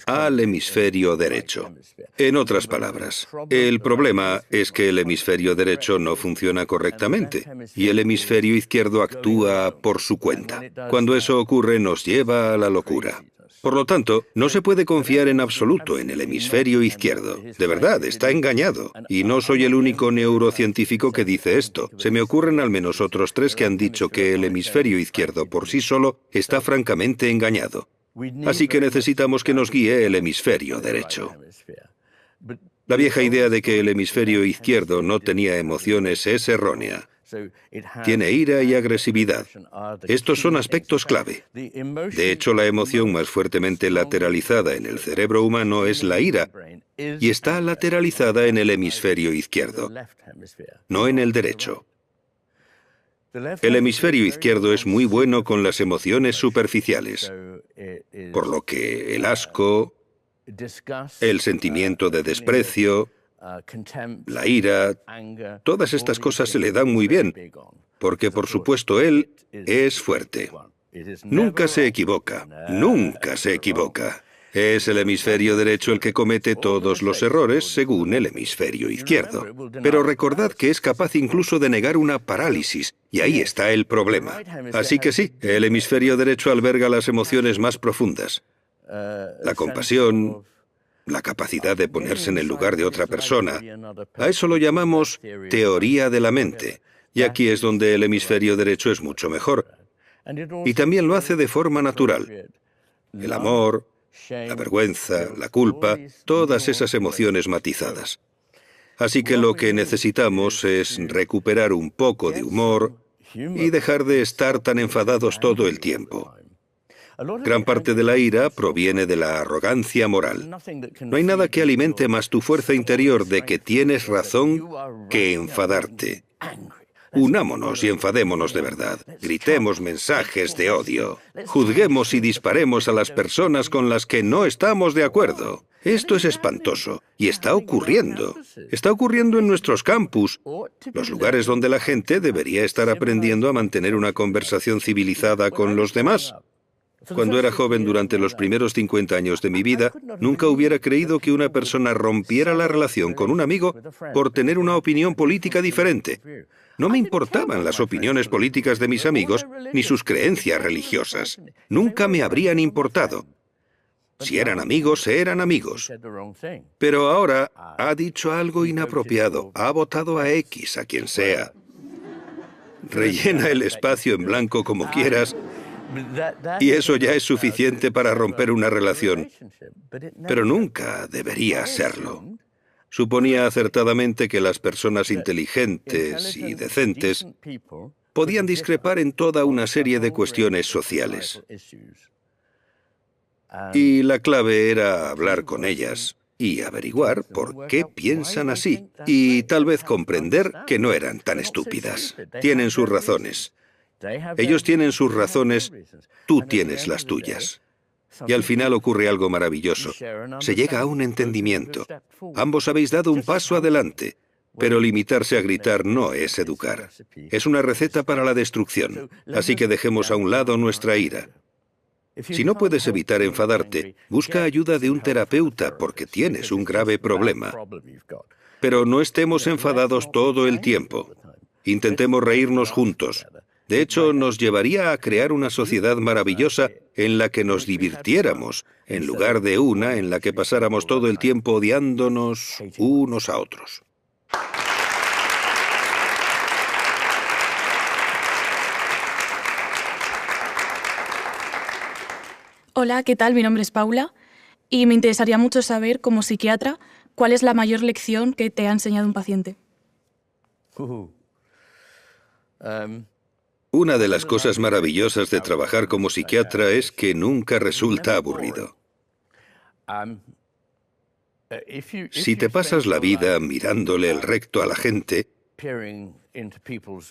al hemisferio derecho. En otras palabras, el problema es que el hemisferio derecho no funciona correctamente y el hemisferio izquierdo actúa por su cuenta. Cuando eso ocurre, nos lleva a la locura. Por lo tanto, no se puede confiar en absoluto en el hemisferio izquierdo. De verdad, está engañado. Y no soy el único neurocientífico que dice esto. Se me ocurren al menos otros 3 que han dicho que el hemisferio izquierdo por sí solo está francamente engañado. Así que necesitamos que nos guíe el hemisferio derecho. La vieja idea de que el hemisferio izquierdo no tenía emociones es errónea. Tiene ira y agresividad. Estos son aspectos clave. De hecho, la emoción más fuertemente lateralizada en el cerebro humano es la ira, y está lateralizada en el hemisferio izquierdo, no en el derecho. El hemisferio izquierdo es muy bueno con las emociones superficiales, por lo que el asco, el sentimiento de desprecio, la ira, todas estas cosas se le dan muy bien, porque por supuesto él es fuerte. Nunca se equivoca, nunca se equivoca. Es el hemisferio derecho el que comete todos los errores según el hemisferio izquierdo. Pero recordad que es capaz incluso de negar una parálisis, y ahí está el problema. Así que sí, el hemisferio derecho alberga las emociones más profundas. La compasión, la capacidad de ponerse en el lugar de otra persona. A eso lo llamamos teoría de la mente, y aquí es donde el hemisferio derecho es mucho mejor. Y también lo hace de forma natural. El amor, la vergüenza, la culpa, todas esas emociones matizadas. Así que lo que necesitamos es recuperar un poco de humor y dejar de estar tan enfadados todo el tiempo. Gran parte de la ira proviene de la arrogancia moral. No hay nada que alimente más tu fuerza interior de que tienes razón que enfadarte. Unámonos y enfadémonos de verdad. Gritemos mensajes de odio. Juzguemos y disparemos a las personas con las que no estamos de acuerdo. Esto es espantoso y está ocurriendo. Está ocurriendo en nuestros campus, los lugares donde la gente debería estar aprendiendo a mantener una conversación civilizada con los demás. Cuando era joven, durante los primeros 50 años de mi vida, nunca hubiera creído que una persona rompiera la relación con un amigo por tener una opinión política diferente. No me importaban las opiniones políticas de mis amigos ni sus creencias religiosas. Nunca me habrían importado. Si eran amigos, eran amigos. Pero ahora ha dicho algo inapropiado, ha votado a X, a quien sea. Rellena el espacio en blanco como quieras, y eso ya es suficiente para romper una relación. Pero nunca debería serlo. Suponía acertadamente que las personas inteligentes y decentes podían discrepar en toda una serie de cuestiones sociales. Y la clave era hablar con ellas y averiguar por qué piensan así, y tal vez comprender que no eran tan estúpidas. Tienen sus razones. Ellos tienen sus razones, tú tienes las tuyas. Y al final ocurre algo maravilloso. Se llega a un entendimiento. Ambos habéis dado un paso adelante, pero limitarse a gritar no es educar. Es una receta para la destrucción. Así que dejemos a un lado nuestra ira. Si no puedes evitar enfadarte, busca ayuda de un terapeuta porque tienes un grave problema. Pero no estemos enfadados todo el tiempo. Intentemos reírnos juntos. De hecho, nos llevaría a crear una sociedad maravillosa en la que nos divirtiéramos, en lugar de una en la que pasáramos todo el tiempo odiándonos unos a otros. Hola, ¿qué tal? Mi nombre es Paula y me interesaría mucho saber, como psiquiatra, cuál es la mayor lección que te ha enseñado un paciente. Una de las cosas maravillosas de trabajar como psiquiatra es que nunca resulta aburrido. Si te pasas la vida mirándole el recto a la gente,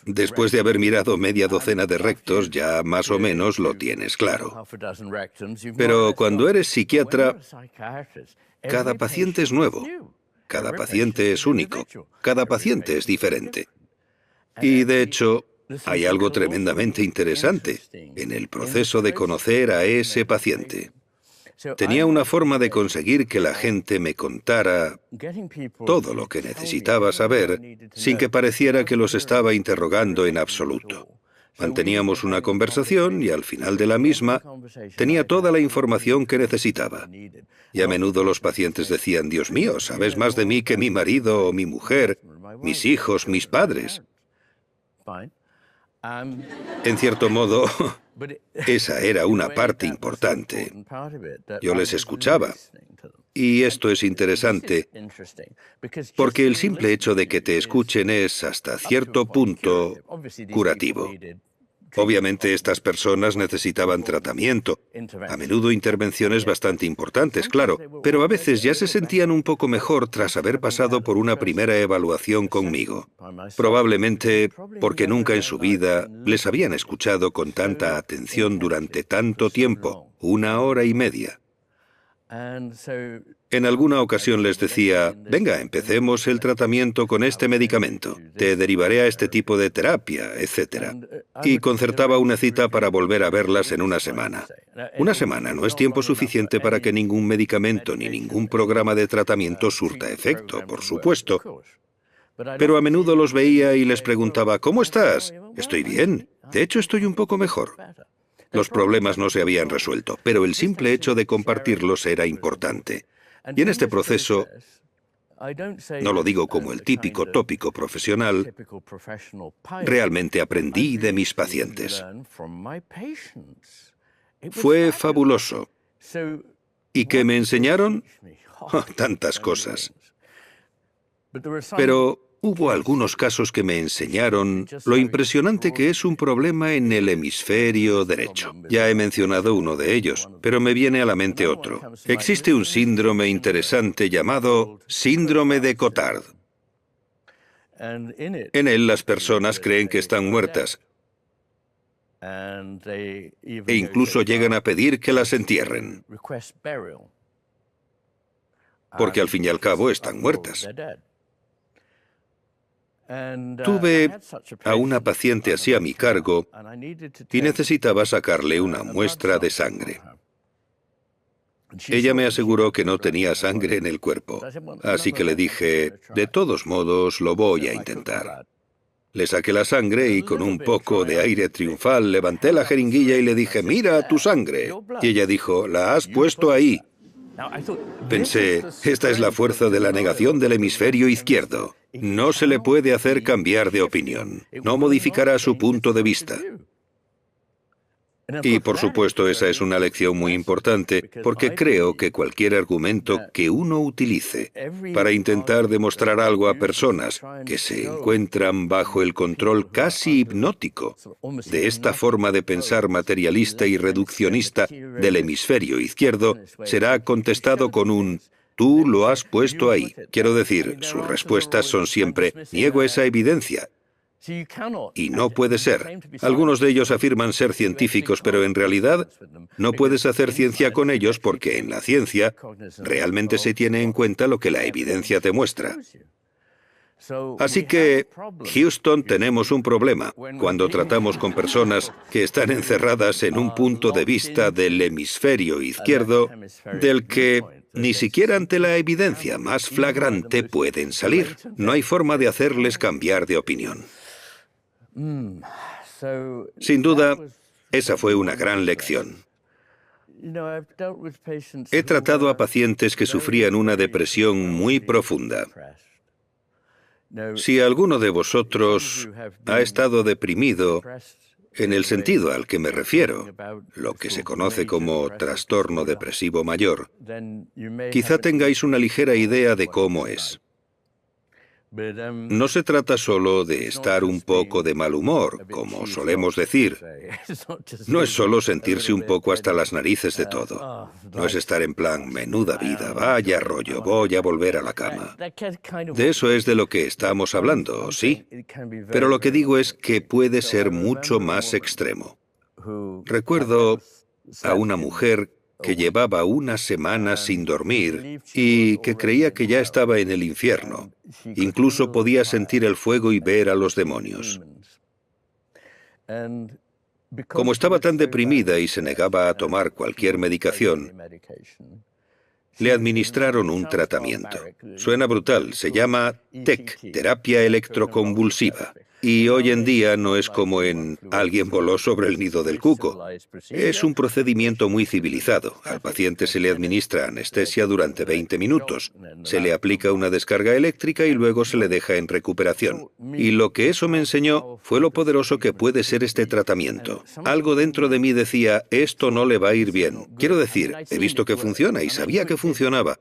después de haber mirado media docena de rectos, ya más o menos lo tienes claro. Pero cuando eres psiquiatra, cada paciente es nuevo, cada paciente es único, cada paciente es diferente. Y de hecho, hay algo tremendamente interesante en el proceso de conocer a ese paciente. Tenía una forma de conseguir que la gente me contara todo lo que necesitaba saber sin que pareciera que los estaba interrogando en absoluto. Manteníamos una conversación y al final de la misma tenía toda la información que necesitaba. Y a menudo los pacientes decían, Dios mío, sabes más de mí que mi marido o mi mujer, mis hijos, mis padres. En cierto modo, esa era una parte importante. Yo les escuchaba. Y esto es interesante, porque el simple hecho de que te escuchen es, hasta cierto punto, curativo. Obviamente estas personas necesitaban tratamiento, a menudo intervenciones bastante importantes, claro, pero a veces ya se sentían un poco mejor tras haber pasado por una primera evaluación conmigo. Probablemente porque nunca en su vida les habían escuchado con tanta atención durante tanto tiempo, 1 hora y media. En alguna ocasión les decía, venga, empecemos el tratamiento con este medicamento, te derivaré a este tipo de terapia, etc. Y concertaba una cita para volver a verlas en 1 semana. 1 semana no es tiempo suficiente para que ningún medicamento ni ningún programa de tratamiento surta efecto, por supuesto. Pero a menudo los veía y les preguntaba, ¿cómo estás? Estoy bien, de hecho estoy un poco mejor. Los problemas no se habían resuelto, pero el simple hecho de compartirlos era importante. Y en este proceso, no lo digo como el típico tópico profesional, realmente aprendí de mis pacientes. Fue fabuloso. ¿Y qué me enseñaron? Oh, tantas cosas. Pero hubo algunos casos que me enseñaron lo impresionante que es un problema en el hemisferio derecho. Ya he mencionado uno de ellos, pero me viene a la mente otro. Existe un síndrome interesante llamado síndrome de Cotard. En él las personas creen que están muertas e incluso llegan a pedir que las entierren, porque al fin y al cabo están muertas. Tuve a una paciente así a mi cargo y necesitaba sacarle una muestra de sangre. Ella me aseguró que no tenía sangre en el cuerpo, así que le dije, de todos modos lo voy a intentar. Le saqué la sangre y con un poco de aire triunfal levanté la jeringuilla y le dije, mira tu sangre. Y ella dijo, la has puesto ahí. Pensé, esta es la fuerza de la negación del hemisferio izquierdo. No se le puede hacer cambiar de opinión. No modificará su punto de vista. Y por supuesto esa es una lección muy importante, porque creo que cualquier argumento que uno utilice para intentar demostrar algo a personas que se encuentran bajo el control casi hipnótico de esta forma de pensar materialista y reduccionista del hemisferio izquierdo, será contestado con un «tú lo has puesto ahí». Quiero decir, sus respuestas son siempre «niego esa evidencia». Y no puede ser. Algunos de ellos afirman ser científicos, pero en realidad no puedes hacer ciencia con ellos porque en la ciencia realmente se tiene en cuenta lo que la evidencia te muestra. Así que, Houston, tenemos un problema cuando tratamos con personas que están encerradas en un punto de vista del hemisferio izquierdo del que ni siquiera ante la evidencia más flagrante pueden salir. No hay forma de hacerles cambiar de opinión. Sin duda, esa fue una gran lección. He tratado a pacientes que sufrían una depresión muy profunda. Si alguno de vosotros ha estado deprimido, en el sentido al que me refiero, lo que se conoce como trastorno depresivo mayor, quizá tengáis una ligera idea de cómo es. No se trata solo de estar un poco de mal humor, como solemos decir. No es solo sentirse un poco hasta las narices de todo. No es estar en plan, menuda vida, vaya rollo, voy a volver a la cama. De eso es de lo que estamos hablando, sí. Pero lo que digo es que puede ser mucho más extremo. Recuerdo a una mujer que llevaba unas semanas sin dormir y que creía que ya estaba en el infierno. Incluso podía sentir el fuego y ver a los demonios. Como estaba tan deprimida y se negaba a tomar cualquier medicación, le administraron un tratamiento. Suena brutal, se llama TEC, terapia electroconvulsiva. Y hoy en día no es como en Alguien voló sobre el nido del cuco. Es un procedimiento muy civilizado. Al paciente se le administra anestesia durante 20 minutos. Se le aplica una descarga eléctrica y luego se le deja en recuperación. Y lo que eso me enseñó fue lo poderoso que puede ser este tratamiento. Algo dentro de mí decía, esto no le va a ir bien. Quiero decir, he visto que funciona y sabía que funcionaba.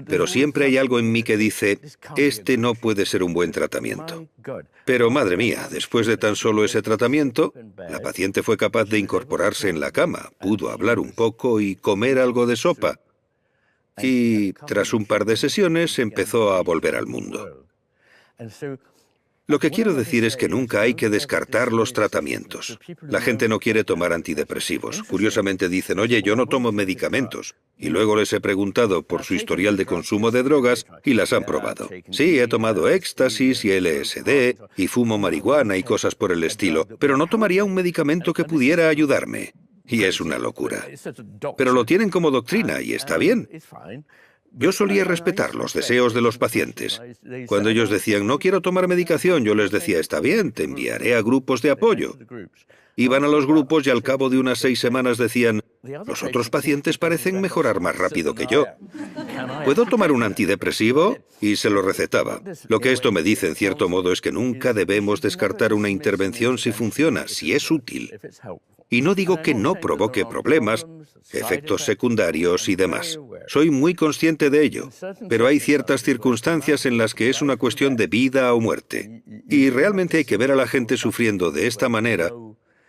Pero siempre hay algo en mí que dice, este no puede ser un buen tratamiento. Pero madre mía, después de tan solo ese tratamiento, la paciente fue capaz de incorporarse en la cama, pudo hablar un poco y comer algo de sopa. Y tras un par de sesiones empezó a volver al mundo. Lo que quiero decir es que nunca hay que descartar los tratamientos. La gente no quiere tomar antidepresivos. Curiosamente dicen, oye, yo no tomo medicamentos. Y luego les he preguntado por su historial de consumo de drogas y las han probado. Sí, he tomado éxtasis y LSD y fumo marihuana y cosas por el estilo, pero no tomaría un medicamento que pudiera ayudarme. Y es una locura. Pero lo tienen como doctrina y está bien. Yo solía respetar los deseos de los pacientes. Cuando ellos decían, no quiero tomar medicación, yo les decía, está bien, te enviaré a grupos de apoyo. Iban a los grupos y al cabo de unas 6 semanas decían, los otros pacientes parecen mejorar más rápido que yo. ¿Puedo tomar un antidepresivo? Y se lo recetaba. Lo que esto me dice, en cierto modo, es que nunca debemos descartar una intervención si funciona, si es útil. Y no digo que no provoque problemas, efectos secundarios y demás. Soy muy consciente de ello, pero hay ciertas circunstancias en las que es una cuestión de vida o muerte. Y realmente hay que ver a la gente sufriendo de esta manera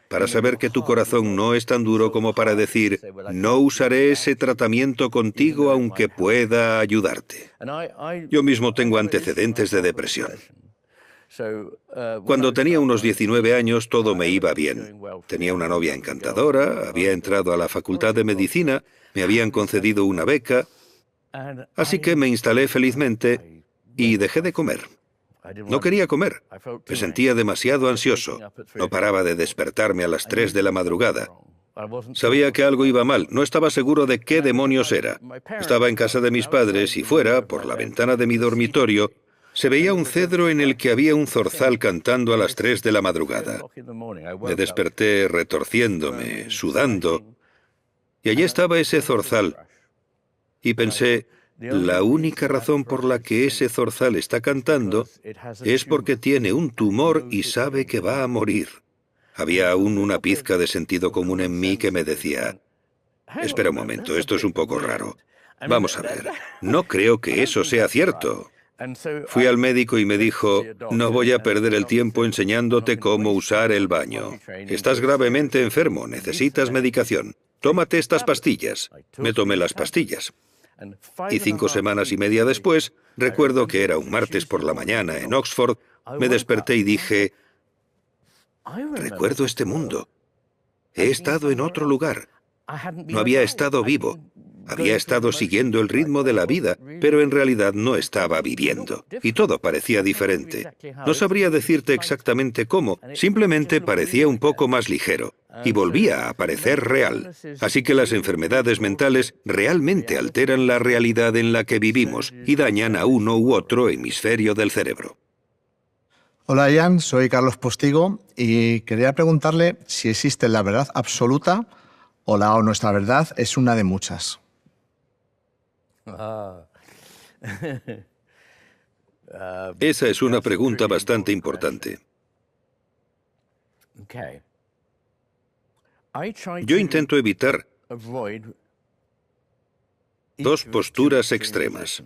para saber que tu corazón no es tan duro como para decir, no usaré ese tratamiento contigo aunque pueda ayudarte. Yo mismo tengo antecedentes de depresión. Cuando tenía unos 19 años todo me iba bien. Tenía una novia encantadora, había entrado a la facultad de medicina, me habían concedido una beca, así que me instalé felizmente y dejé de comer. No quería comer, me sentía demasiado ansioso, no paraba de despertarme a las 3 de la madrugada. Sabía que algo iba mal, no estaba seguro de qué demonios era. Estaba en casa de mis padres y fuera, por la ventana de mi dormitorio, se veía un cedro en el que había un zorzal cantando a las 3 de la madrugada. Me desperté retorciéndome, sudando, y allí estaba ese zorzal. Y pensé, la única razón por la que ese zorzal está cantando es porque tiene un tumor y sabe que va a morir. Había aún una pizca de sentido común en mí que me decía, espera un momento, esto es un poco raro. Vamos a ver, no creo que eso sea cierto. Fui al médico y me dijo, no voy a perder el tiempo enseñándote cómo usar el baño. Estás gravemente enfermo, necesitas medicación. Tómate estas pastillas. Me tomé las pastillas. Y 5 semanas y media después, recuerdo que era un martes por la mañana en Oxford, me desperté y dije, recuerdo este mundo. He estado en otro lugar. No había estado vivo. Había estado siguiendo el ritmo de la vida, pero en realidad no estaba viviendo. Y todo parecía diferente. No sabría decirte exactamente cómo, simplemente parecía un poco más ligero. Y volvía a parecer real. Así que las enfermedades mentales realmente alteran la realidad en la que vivimos y dañan a uno u otro hemisferio del cerebro. Hola Ian, soy Carlos Postigo y quería preguntarle si existe la verdad absoluta o nuestra verdad es una de muchas. Esa es una pregunta bastante importante. Yo intento evitar 2 posturas extremas.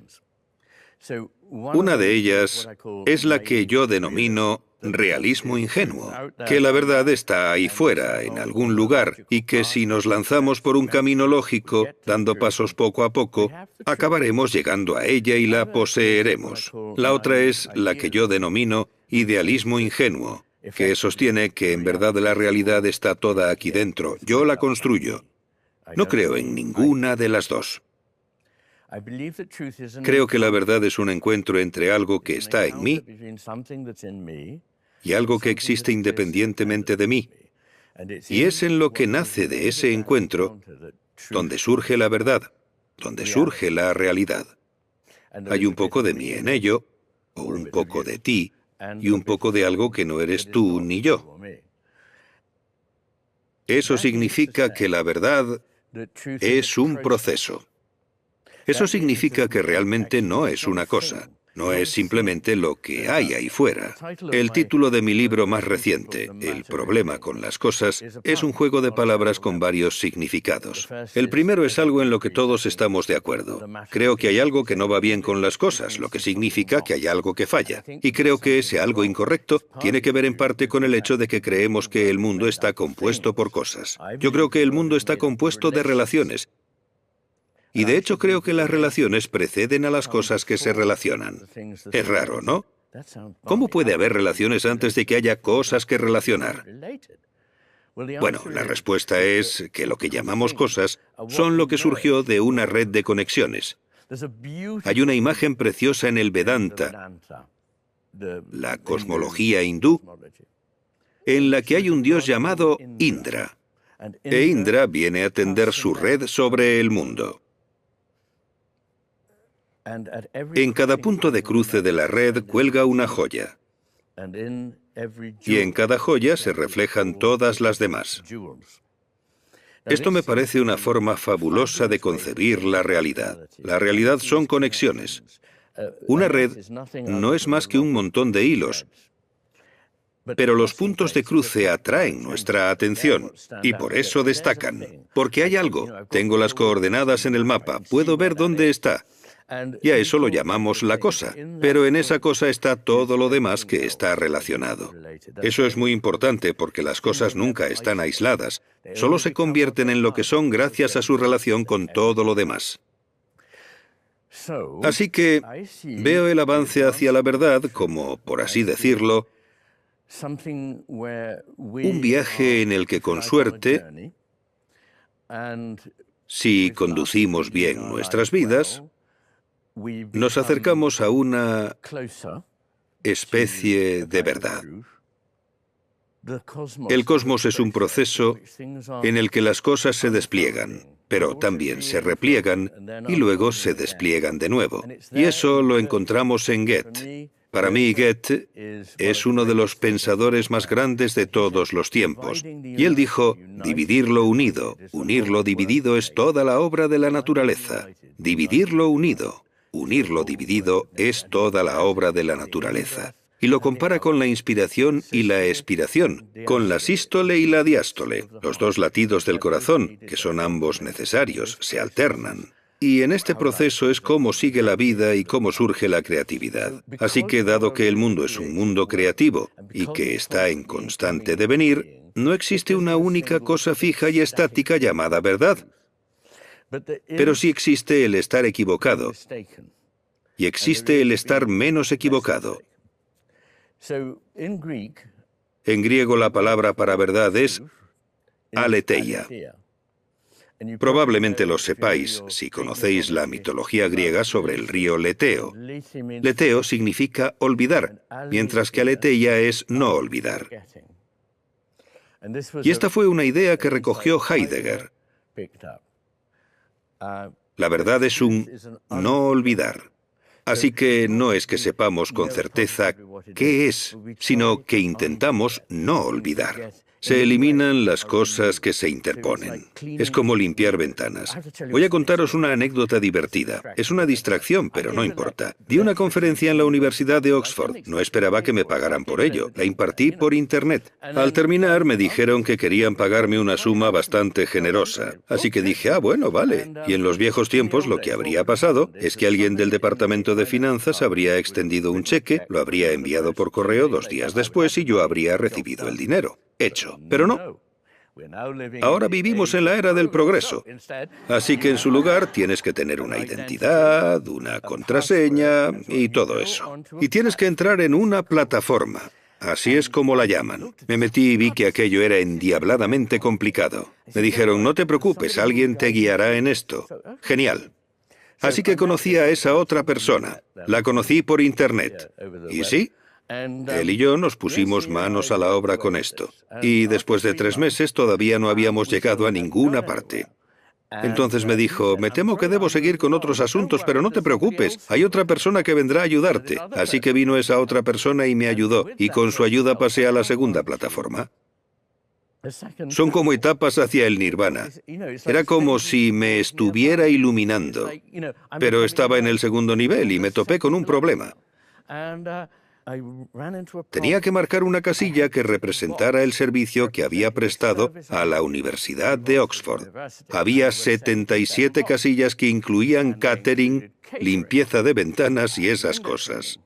Una de ellas es la que yo denomino realismo ingenuo, que la verdad está ahí fuera, en algún lugar, y que si nos lanzamos por un camino lógico, dando pasos poco a poco, acabaremos llegando a ella y la poseeremos. La otra es la que yo denomino idealismo ingenuo, que sostiene que en verdad la realidad está toda aquí dentro. Yo la construyo. No creo en ninguna de las dos. Creo que la verdad es un encuentro entre algo que está en mí y algo que existe independientemente de mí. Y es en lo que nace de ese encuentro donde surge la verdad, donde surge la realidad. Hay un poco de mí en ello, o un poco de ti, y un poco de algo que no eres tú ni yo. Eso significa que la verdad es un proceso. Eso significa que realmente no es una cosa, no es simplemente lo que hay ahí fuera. El título de mi libro más reciente, El problema con las cosas, es un juego de palabras con varios significados. El primero es algo en lo que todos estamos de acuerdo. Creo que hay algo que no va bien con las cosas, lo que significa que hay algo que falla. Y creo que ese algo incorrecto tiene que ver en parte con el hecho de que creemos que el mundo está compuesto por cosas. Yo creo que el mundo está compuesto de relaciones. Y de hecho creo que las relaciones preceden a las cosas que se relacionan. Es raro, ¿no? ¿Cómo puede haber relaciones antes de que haya cosas que relacionar? Bueno, la respuesta es que lo que llamamos cosas son lo que surgió de una red de conexiones. Hay una imagen preciosa en el Vedanta, la cosmología hindú, en la que hay un dios llamado Indra. E Indra viene a tender su red sobre el mundo. En cada punto de cruce de la red cuelga una joya. Y en cada joya se reflejan todas las demás. Esto me parece una forma fabulosa de concebir la realidad. La realidad son conexiones. Una red no es más que un montón de hilos, pero los puntos de cruce atraen nuestra atención y por eso destacan. Porque hay algo. Tengo las coordenadas en el mapa, puedo ver dónde está. Y a eso lo llamamos la cosa, pero en esa cosa está todo lo demás que está relacionado. Eso es muy importante porque las cosas nunca están aisladas, solo se convierten en lo que son gracias a su relación con todo lo demás. Así que veo el avance hacia la verdad como, por así decirlo, un viaje en el que con suerte, si conducimos bien nuestras vidas, nos acercamos a una especie de verdad. El cosmos es un proceso en el que las cosas se despliegan, pero también se repliegan y luego se despliegan de nuevo. Y eso lo encontramos en Goethe. Para mí, Goethe es uno de los pensadores más grandes de todos los tiempos. Y él dijo, dividir lo unido, unir lo dividido es toda la obra de la naturaleza. Dividir lo unido, unir lo dividido es toda la obra de la naturaleza. Y lo compara con la inspiración y la expiración, con la sístole y la diástole, los dos latidos del corazón, que son ambos necesarios, se alternan. Y en este proceso es cómo sigue la vida y cómo surge la creatividad. Así que, dado que el mundo es un mundo creativo y que está en constante devenir, no existe una única cosa fija y estática llamada verdad. Pero sí existe el estar equivocado y existe el estar menos equivocado. En griego la palabra para verdad es aletheia. Probablemente lo sepáis si conocéis la mitología griega sobre el río Leteo. Leteo significa olvidar, mientras que aletheia es no olvidar. Y esta fue una idea que recogió Heidegger. La verdad es un no olvidar. Así que no es que sepamos con certeza qué es, sino que intentamos no olvidar. Se eliminan las cosas que se interponen. Es como limpiar ventanas. Voy a contaros una anécdota divertida. Es una distracción, pero no importa. Di una conferencia en la Universidad de Oxford. No esperaba que me pagaran por ello. La impartí por Internet. Al terminar, me dijeron que querían pagarme una suma bastante generosa. Así que dije, bueno, vale. Y en los viejos tiempos lo que habría pasado es que alguien del Departamento de Finanzas habría extendido un cheque, lo habría enviado por correo 2 días después y yo habría recibido el dinero. Hecho. Pero no. Ahora vivimos en la era del progreso. Así que en su lugar tienes que tener una identidad, una contraseña y todo eso. Y tienes que entrar en una plataforma. Así es como la llaman. Me metí y vi que aquello era endiabladamente complicado. Me dijeron, no te preocupes, alguien te guiará en esto. Genial. Así que conocí a esa otra persona. La conocí por Internet. Y sí, él y yo nos pusimos manos a la obra con esto. Y después de 3 meses todavía no habíamos llegado a ninguna parte. Entonces me dijo, me temo que debo seguir con otros asuntos, pero no te preocupes, hay otra persona que vendrá a ayudarte. Así que vino esa otra persona y me ayudó, y con su ayuda pasé a la segunda plataforma. Son como etapas hacia el nirvana. Era como si me estuviera iluminando, pero estaba en el segundo nivel y me topé con un problema. Tenía que marcar una casilla que representara el servicio que había prestado a la Universidad de Oxford. Había 77 casillas que incluían catering, limpieza de ventanas y esas cosas.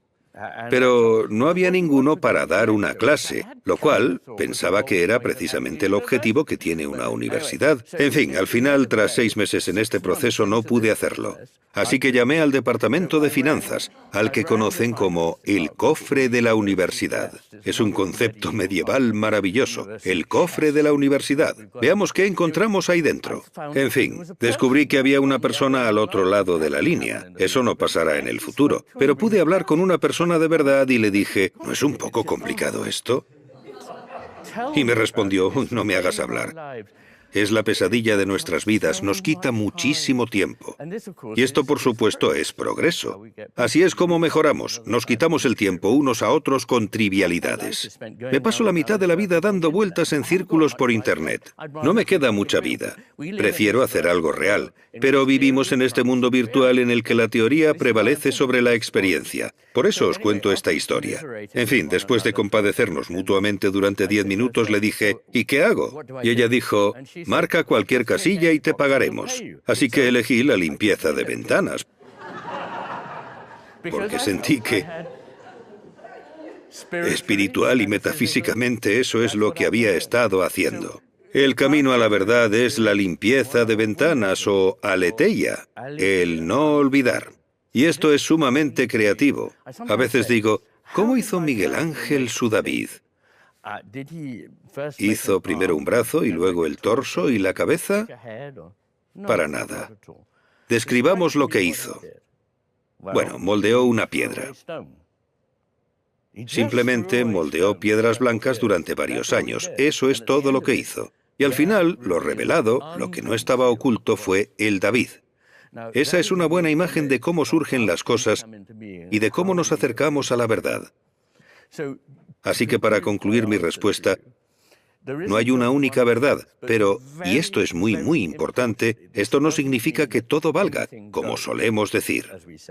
Pero no había ninguno para dar una clase, lo cual pensaba que era precisamente el objetivo que tiene una universidad. En fin, al final, tras 6 meses en este proceso, no pude hacerlo. Así que llamé al Departamento de Finanzas, al que conocen como el cofre de la universidad. Es un concepto medieval maravilloso, el cofre de la universidad. Veamos qué encontramos ahí dentro. En fin, descubrí que había una persona al otro lado de la línea. Eso no pasará en el futuro, pero pude hablar con una persona de verdad y le dije, ¿no es un poco complicado esto? Y me respondió, no me hagas hablar. Es la pesadilla de nuestras vidas, nos quita muchísimo tiempo. Y esto, por supuesto, es progreso. Así es como mejoramos, nos quitamos el tiempo unos a otros con trivialidades. Me paso la mitad de la vida dando vueltas en círculos por Internet. No me queda mucha vida. Prefiero hacer algo real. Pero vivimos en este mundo virtual en el que la teoría prevalece sobre la experiencia. Por eso os cuento esta historia. En fin, después de compadecernos mutuamente durante 10 minutos, le dije, ¿y qué hago? Y ella dijo, marca cualquier casilla y te pagaremos. Así que elegí la limpieza de ventanas. Porque sentí que espiritual y metafísicamente eso es lo que había estado haciendo. El camino a la verdad es la limpieza de ventanas o aletheia, el no olvidar. Y esto es sumamente creativo. A veces digo, ¿cómo hizo Miguel Ángel su David? ¿Hizo primero un brazo y luego el torso y la cabeza? Para nada. Describamos lo que hizo. Bueno, moldeó una piedra. Simplemente moldeó piedras blancas durante varios años. Eso es todo lo que hizo. Y al final, lo revelado, lo que no estaba oculto, fue el David. Esa es una buena imagen de cómo surgen las cosas y de cómo nos acercamos a la verdad. Así que para concluir mi respuesta, no hay una única verdad, pero, y esto es muy, muy importante, esto no significa que todo valga, como solemos decir.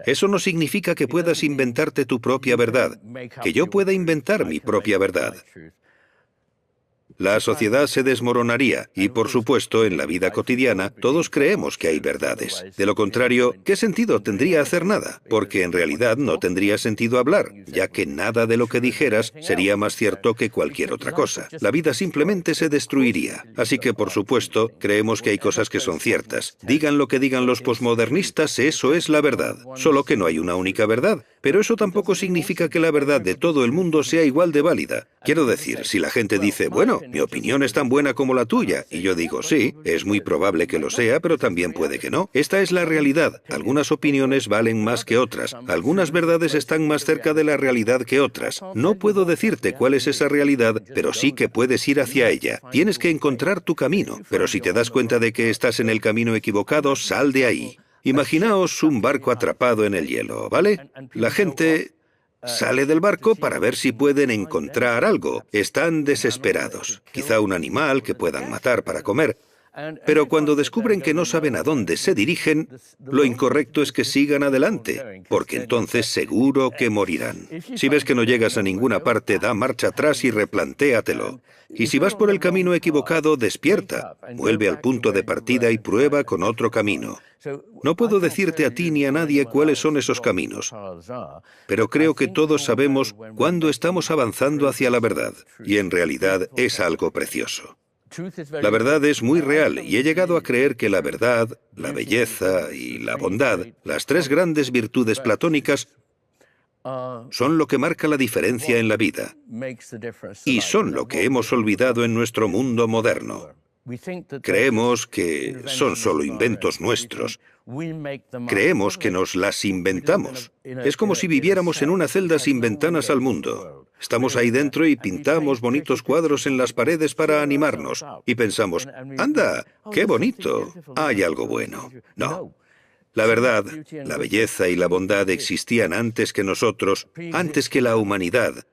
Eso no significa que puedas inventarte tu propia verdad, que yo pueda inventar mi propia verdad. La sociedad se desmoronaría y, por supuesto, en la vida cotidiana, todos creemos que hay verdades. De lo contrario, ¿qué sentido tendría hacer nada? Porque en realidad no tendría sentido hablar, ya que nada de lo que dijeras sería más cierto que cualquier otra cosa. La vida simplemente se destruiría. Así que, por supuesto, creemos que hay cosas que son ciertas. Digan lo que digan los posmodernistas, eso es la verdad. Solo que no hay una única verdad. Pero eso tampoco significa que la verdad de todo el mundo sea igual de válida. Quiero decir, si la gente dice, bueno, mi opinión es tan buena como la tuya, y yo digo, sí, es muy probable que lo sea, pero también puede que no. Esta es la realidad. Algunas opiniones valen más que otras. Algunas verdades están más cerca de la realidad que otras. No puedo decirte cuál es esa realidad, pero sí que puedes ir hacia ella. Tienes que encontrar tu camino, pero si te das cuenta de que estás en el camino equivocado, sal de ahí. Imaginaos un barco atrapado en el hielo, ¿vale? La gente sale del barco para ver si pueden encontrar algo. Están desesperados. Quizá un animal que puedan matar para comer. Pero cuando descubren que no saben a dónde se dirigen, lo incorrecto es que sigan adelante, porque entonces seguro que morirán. Si ves que no llegas a ninguna parte, da marcha atrás y replantéatelo. Y si vas por el camino equivocado, despierta, vuelve al punto de partida y prueba con otro camino. No puedo decirte a ti ni a nadie cuáles son esos caminos, pero creo que todos sabemos cuándo estamos avanzando hacia la verdad, y en realidad es algo precioso. La verdad es muy real y he llegado a creer que la verdad, la belleza y la bondad, las tres grandes virtudes platónicas, son lo que marca la diferencia en la vida y son lo que hemos olvidado en nuestro mundo moderno. Creemos que son solo inventos nuestros. Creemos que nos las inventamos. Es como si viviéramos en una celda sin ventanas al mundo. Estamos ahí dentro y pintamos bonitos cuadros en las paredes para animarnos. Y pensamos, ¡anda, qué bonito! Hay algo bueno. No. La verdad, la belleza y la bondad existían antes que nosotros, antes que la humanidad,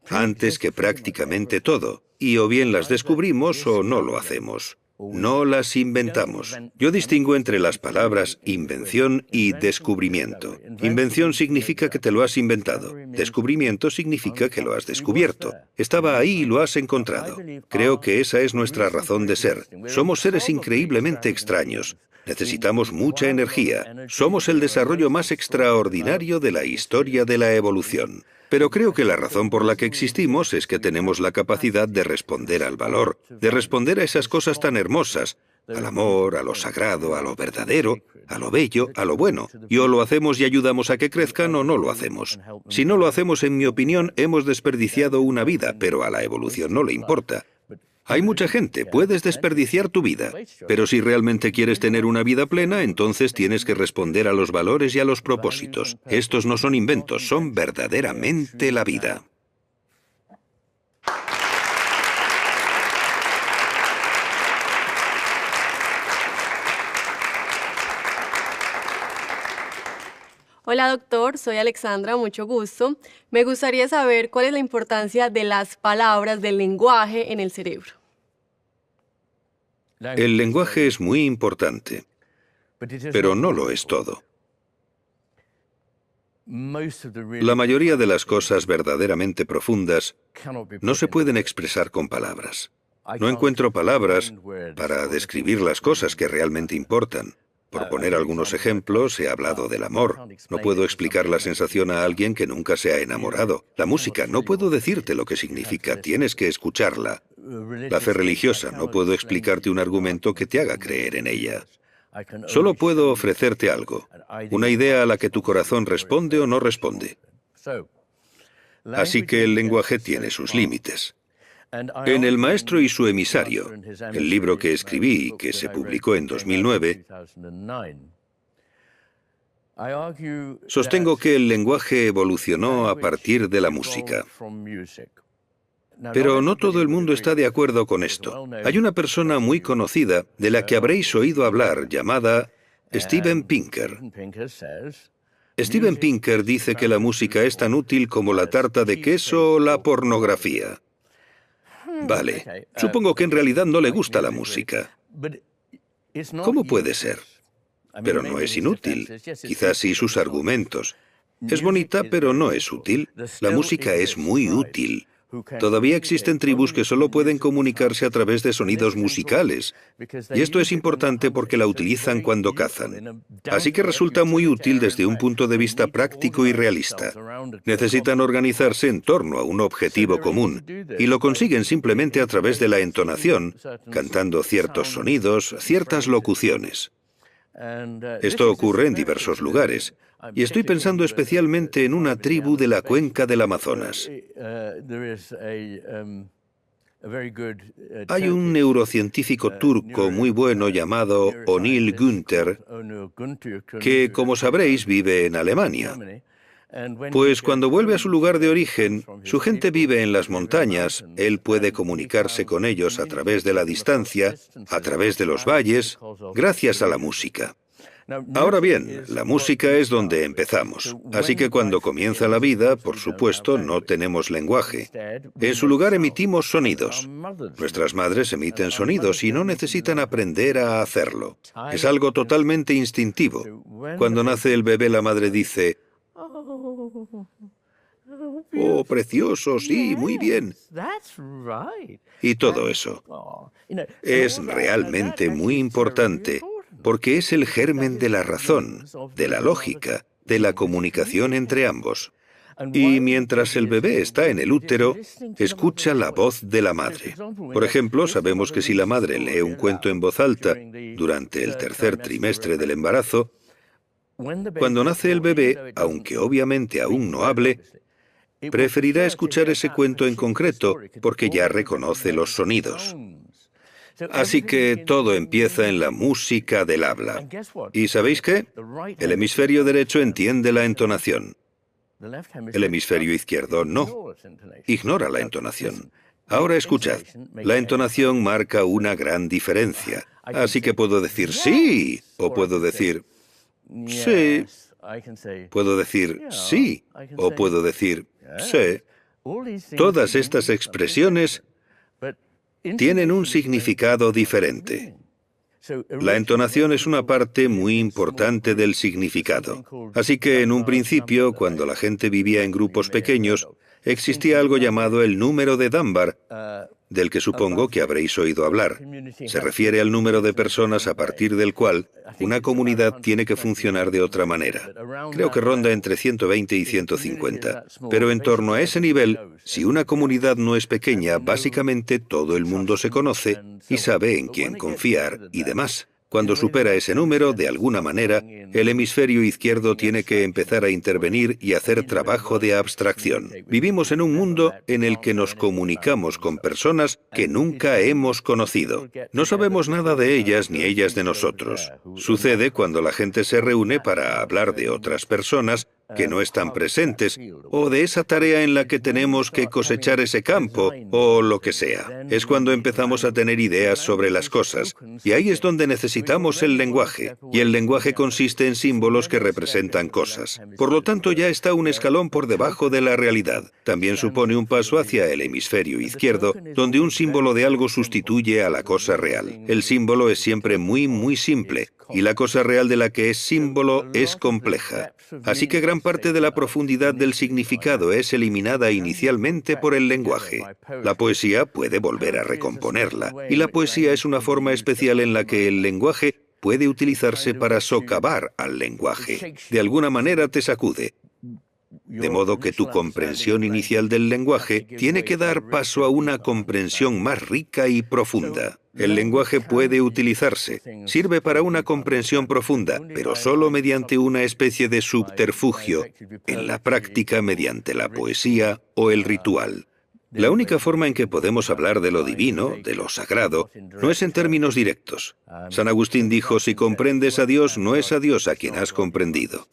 antes que prácticamente todo. Y o bien las descubrimos o no lo hacemos. No las inventamos. Yo distingo entre las palabras invención y descubrimiento. Invención significa que te lo has inventado. Descubrimiento significa que lo has descubierto. Estaba ahí y lo has encontrado. Creo que esa es nuestra razón de ser. Somos seres increíblemente extraños. Necesitamos mucha energía. Somos el desarrollo más extraordinario de la historia de la evolución. Pero creo que la razón por la que existimos es que tenemos la capacidad de responder al valor, de responder a esas cosas tan hermosas, al amor, a lo sagrado, a lo verdadero, a lo bello, a lo bueno. Y o lo hacemos y ayudamos a que crezcan o no lo hacemos. Si no lo hacemos, en mi opinión, hemos desperdiciado una vida, pero a la evolución no le importa. Hay mucha gente, puedes desperdiciar tu vida, pero si realmente quieres tener una vida plena, entonces tienes que responder a los valores y a los propósitos. Estos no son inventos, son verdaderamente la vida. Hola doctor, soy Alexandra, mucho gusto. Me gustaría saber cuál es la importancia de las palabras, del lenguaje en el cerebro. El lenguaje es muy importante, pero no lo es todo. La mayoría de las cosas verdaderamente profundas no se pueden expresar con palabras. No encuentro palabras para describir las cosas que realmente importan. Por poner algunos ejemplos, he hablado del amor. No puedo explicar la sensación a alguien que nunca se ha enamorado. La música, no puedo decirte lo que significa, tienes que escucharla. La fe religiosa, no puedo explicarte un argumento que te haga creer en ella. Solo puedo ofrecerte algo, una idea a la que tu corazón responde o no responde. Así que el lenguaje tiene sus límites. En El maestro y su emisario, el libro que escribí y que se publicó en 2009, sostengo que el lenguaje evolucionó a partir de la música. Pero no todo el mundo está de acuerdo con esto. Hay una persona muy conocida de la que habréis oído hablar, llamada Steven Pinker. Steven Pinker dice que la música es tan útil como la tarta de queso o la pornografía. Vale, supongo que en realidad no le gusta la música. ¿Cómo puede ser? Pero no es inútil. Quizás sí sus argumentos. Es bonita, pero no es útil. La música es muy útil. Todavía existen tribus que solo pueden comunicarse a través de sonidos musicales. Y esto es importante porque la utilizan cuando cazan. Así que resulta muy útil desde un punto de vista práctico y realista. Necesitan organizarse en torno a un objetivo común. Y lo consiguen simplemente a través de la entonación, cantando ciertos sonidos, ciertas locuciones. Esto ocurre en diversos lugares. Y estoy pensando especialmente en una tribu de la cuenca del Amazonas. Hay un neurocientífico turco muy bueno llamado Onil Günther, que, como sabréis, vive en Alemania. Pues cuando vuelve a su lugar de origen, su gente vive en las montañas, él puede comunicarse con ellos a través de la distancia, a través de los valles, gracias a la música. Ahora bien, la música es donde empezamos. Así que cuando comienza la vida, por supuesto, no tenemos lenguaje. En su lugar emitimos sonidos. Nuestras madres emiten sonidos y no necesitan aprender a hacerlo. Es algo totalmente instintivo. Cuando nace el bebé, la madre dice: "Oh, precioso, sí, muy bien". Y todo eso. Es realmente muy importante, porque es el germen de la razón, de la lógica, de la comunicación entre ambos. Y mientras el bebé está en el útero, escucha la voz de la madre. Por ejemplo, sabemos que si la madre lee un cuento en voz alta durante el tercer trimestre del embarazo, cuando nace el bebé, aunque obviamente aún no hable, preferirá escuchar ese cuento en concreto porque ya reconoce los sonidos. Así que todo empieza en la música del habla. ¿Y sabéis qué? El hemisferio derecho entiende la entonación. El hemisferio izquierdo no. Ignora la entonación. Ahora escuchad. La entonación marca una gran diferencia. Así que puedo decir sí, o puedo decir sí. Puedo decir sí, o puedo decir sí. Todas estas expresiones tienen un significado diferente. La entonación es una parte muy importante del significado. Así que en un principio, cuando la gente vivía en grupos pequeños, existía algo llamado el número de Dunbar, del que supongo que habréis oído hablar. Se refiere al número de personas a partir del cual una comunidad tiene que funcionar de otra manera. Creo que ronda entre 120 y 150. Pero en torno a ese nivel, si una comunidad no es pequeña, básicamente todo el mundo se conoce y sabe en quién confiar y demás. Cuando supera ese número, de alguna manera, el hemisferio izquierdo tiene que empezar a intervenir y hacer trabajo de abstracción. Vivimos en un mundo en el que nos comunicamos con personas que nunca hemos conocido. No sabemos nada de ellas ni ellas de nosotros. Sucede cuando la gente se reúne para hablar de otras personas que no están presentes, o de esa tarea en la que tenemos que cosechar ese campo, o lo que sea. Es cuando empezamos a tener ideas sobre las cosas, y ahí es donde necesitamos el lenguaje, y el lenguaje consiste en símbolos que representan cosas. Por lo tanto, ya está un escalón por debajo de la realidad. También supone un paso hacia el hemisferio izquierdo, donde un símbolo de algo sustituye a la cosa real. El símbolo es siempre muy, muy simple, y la cosa real de la que es símbolo es compleja. Así que gran parte de la profundidad del significado es eliminada inicialmente por el lenguaje. La poesía puede volver a recomponerla, y la poesía es una forma especial en la que el lenguaje puede utilizarse para socavar al lenguaje. De alguna manera te sacude. De modo que tu comprensión inicial del lenguaje tiene que dar paso a una comprensión más rica y profunda. El lenguaje puede utilizarse, sirve para una comprensión profunda, pero solo mediante una especie de subterfugio, en la práctica mediante la poesía o el ritual. La única forma en que podemos hablar de lo divino, de lo sagrado, no es en términos directos. San Agustín dijo: si comprendes a Dios, no es a Dios a quien has comprendido.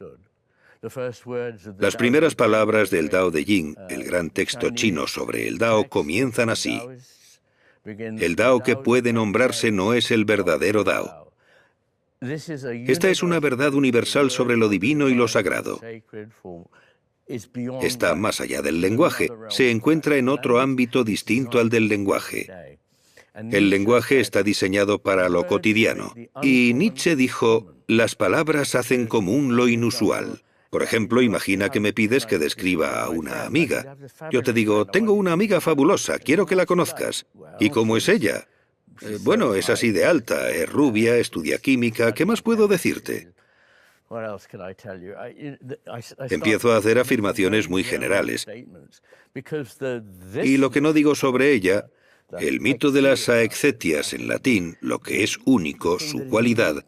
Las primeras palabras del Dao de Jing, el gran texto chino sobre el Dao, comienzan así: el Dao que puede nombrarse no es el verdadero Dao. Esta es una verdad universal sobre lo divino y lo sagrado. Está más allá del lenguaje, se encuentra en otro ámbito distinto al del lenguaje. El lenguaje está diseñado para lo cotidiano. Y Nietzsche dijo: las palabras hacen común lo inusual. Por ejemplo, imagina que me pides que describa a una amiga. Yo te digo: tengo una amiga fabulosa, quiero que la conozcas. ¿Y cómo es ella? Bueno, es así de alta, es rubia, estudia química, ¿qué más puedo decirte? Empiezo a hacer afirmaciones muy generales. Y lo que no digo sobre ella, el mito de las aexetias en latín, lo que es único, su cualidad,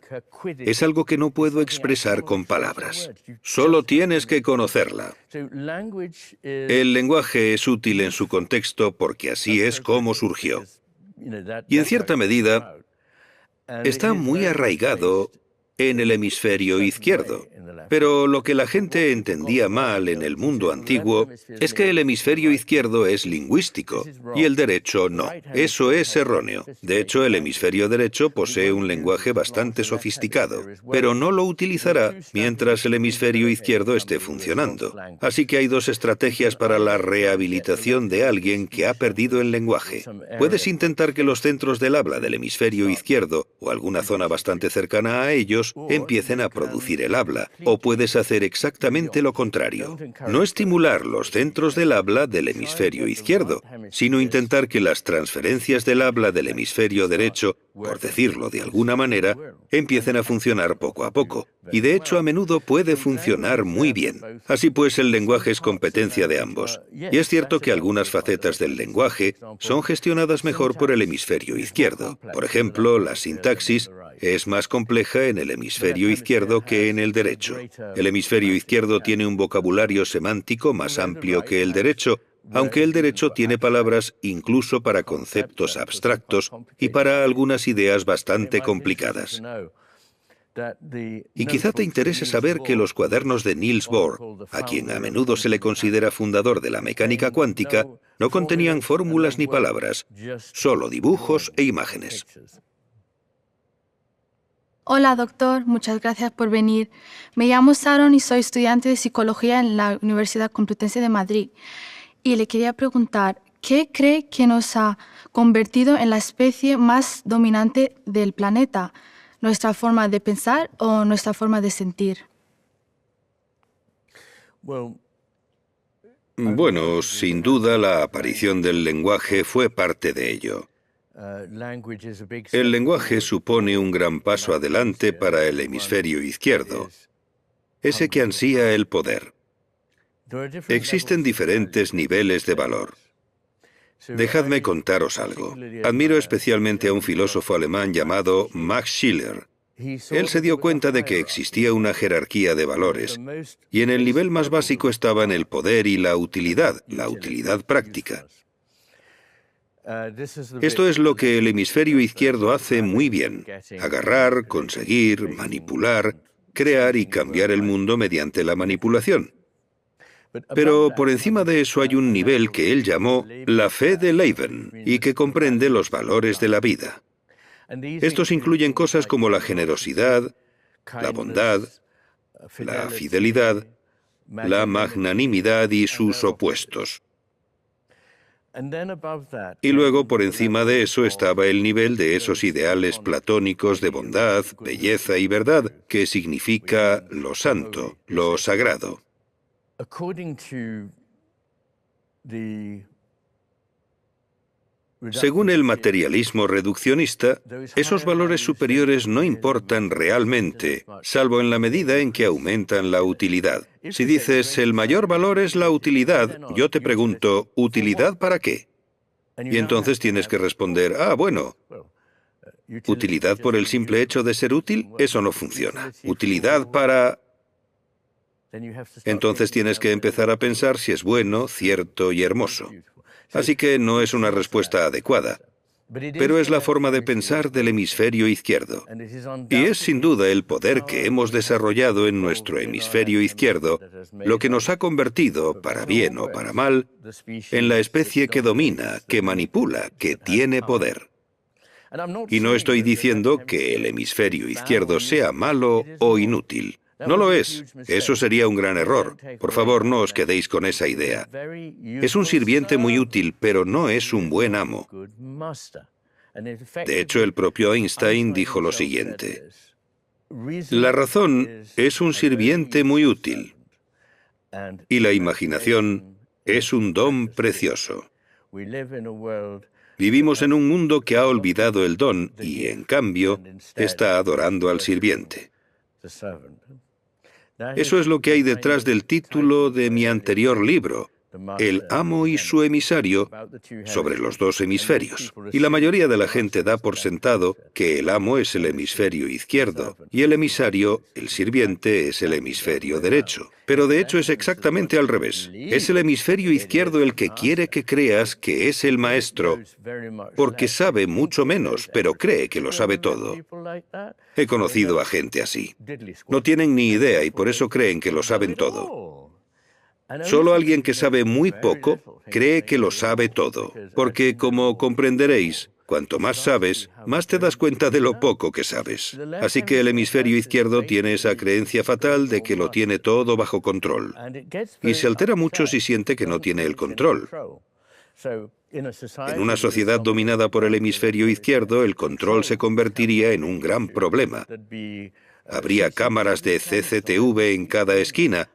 es algo que no puedo expresar con palabras. Solo tienes que conocerla. El lenguaje es útil en su contexto porque así es como surgió. Y en cierta medida, está muy arraigado en el hemisferio izquierdo. Pero lo que la gente entendía mal en el mundo antiguo es que el hemisferio izquierdo es lingüístico y el derecho no. Eso es erróneo. De hecho, el hemisferio derecho posee un lenguaje bastante sofisticado, pero no lo utilizará mientras el hemisferio izquierdo esté funcionando. Así que hay dos estrategias para la rehabilitación de alguien que ha perdido el lenguaje. Puedes intentar que los centros del habla del hemisferio izquierdo o alguna zona bastante cercana a ellos empiecen a producir el habla, o puedes hacer exactamente lo contrario. No estimular los centros del habla del hemisferio izquierdo, sino intentar que las transferencias del habla del hemisferio derecho, por decirlo de alguna manera, empiecen a funcionar poco a poco. Y de hecho a menudo puede funcionar muy bien. Así pues, el lenguaje es competencia de ambos. Y es cierto que algunas facetas del lenguaje son gestionadas mejor por el hemisferio izquierdo. Por ejemplo, la sintaxis es más compleja en el hemisferio izquierdo que en el derecho. El hemisferio izquierdo tiene un vocabulario semántico más amplio que el derecho, aunque el derecho tiene palabras incluso para conceptos abstractos y para algunas ideas bastante complicadas. Y quizá te interese saber que los cuadernos de Niels Bohr, a quien a menudo se le considera fundador de la mecánica cuántica, no contenían fórmulas ni palabras, solo dibujos e imágenes. Hola, doctor. Muchas gracias por venir. Me llamo Sharon y soy estudiante de psicología en la Universidad Complutense de Madrid. Y le quería preguntar, ¿qué cree que nos ha convertido en la especie más dominante del planeta? ¿Nuestra forma de pensar o nuestra forma de sentir? Bueno, sin duda la aparición del lenguaje fue parte de ello. El lenguaje supone un gran paso adelante para el hemisferio izquierdo, ese que ansía el poder. Existen diferentes niveles de valor. Dejadme contaros algo. Admiro especialmente a un filósofo alemán llamado Max Schiller. Él se dio cuenta de que existía una jerarquía de valores, y en el nivel más básico estaban el poder y la utilidad práctica. Esto es lo que el hemisferio izquierdo hace muy bien: agarrar, conseguir, manipular, crear y cambiar el mundo mediante la manipulación. Pero por encima de eso hay un nivel que él llamó la fe de Leben y que comprende los valores de la vida. Estos incluyen cosas como la generosidad, la bondad, la fidelidad, la magnanimidad y sus opuestos. Y luego, por encima de eso, estaba el nivel de esos ideales platónicos de bondad, belleza y verdad, que significa lo santo, lo sagrado. Según el materialismo reduccionista, esos valores superiores no importan realmente, salvo en la medida en que aumentan la utilidad. Si dices, el mayor valor es la utilidad, yo te pregunto, ¿utilidad para qué? Y entonces tienes que responder, bueno, ¿utilidad por el simple hecho de ser útil? Eso no funciona. ¿Utilidad para...? Entonces tienes que empezar a pensar si es bueno, cierto y hermoso. Así que no es una respuesta adecuada, pero es la forma de pensar del hemisferio izquierdo. Y es sin duda el poder que hemos desarrollado en nuestro hemisferio izquierdo lo que nos ha convertido, para bien o para mal, en la especie que domina, que manipula, que tiene poder. Y no estoy diciendo que el hemisferio izquierdo sea malo o inútil. No lo es. Eso sería un gran error. Por favor, no os quedéis con esa idea. Es un sirviente muy útil, pero no es un buen amo. De hecho, el propio Einstein dijo lo siguiente: la razón es un sirviente muy útil y la imaginación es un don precioso. Vivimos en un mundo que ha olvidado el don y, en cambio, está adorando al sirviente. Eso es lo que hay detrás del título de mi anterior libro, el amo y su emisario, sobre los dos hemisferios. Y la mayoría de la gente da por sentado que el amo es el hemisferio izquierdo y el emisario, el sirviente, es el hemisferio derecho. Pero de hecho es exactamente al revés. Es el hemisferio izquierdo el que quiere que creas que es el maestro, porque sabe mucho menos, pero cree que lo sabe todo. He conocido a gente así. No tienen ni idea y por eso creen que lo saben todo. Solo alguien que sabe muy poco cree que lo sabe todo, porque, como comprenderéis, cuanto más sabes, más te das cuenta de lo poco que sabes. Así que el hemisferio izquierdo tiene esa creencia fatal de que lo tiene todo bajo control. Y se altera mucho si siente que no tiene el control. En una sociedad dominada por el hemisferio izquierdo, el control se convertiría en un gran problema. Habría cámaras de CCTV en cada esquina,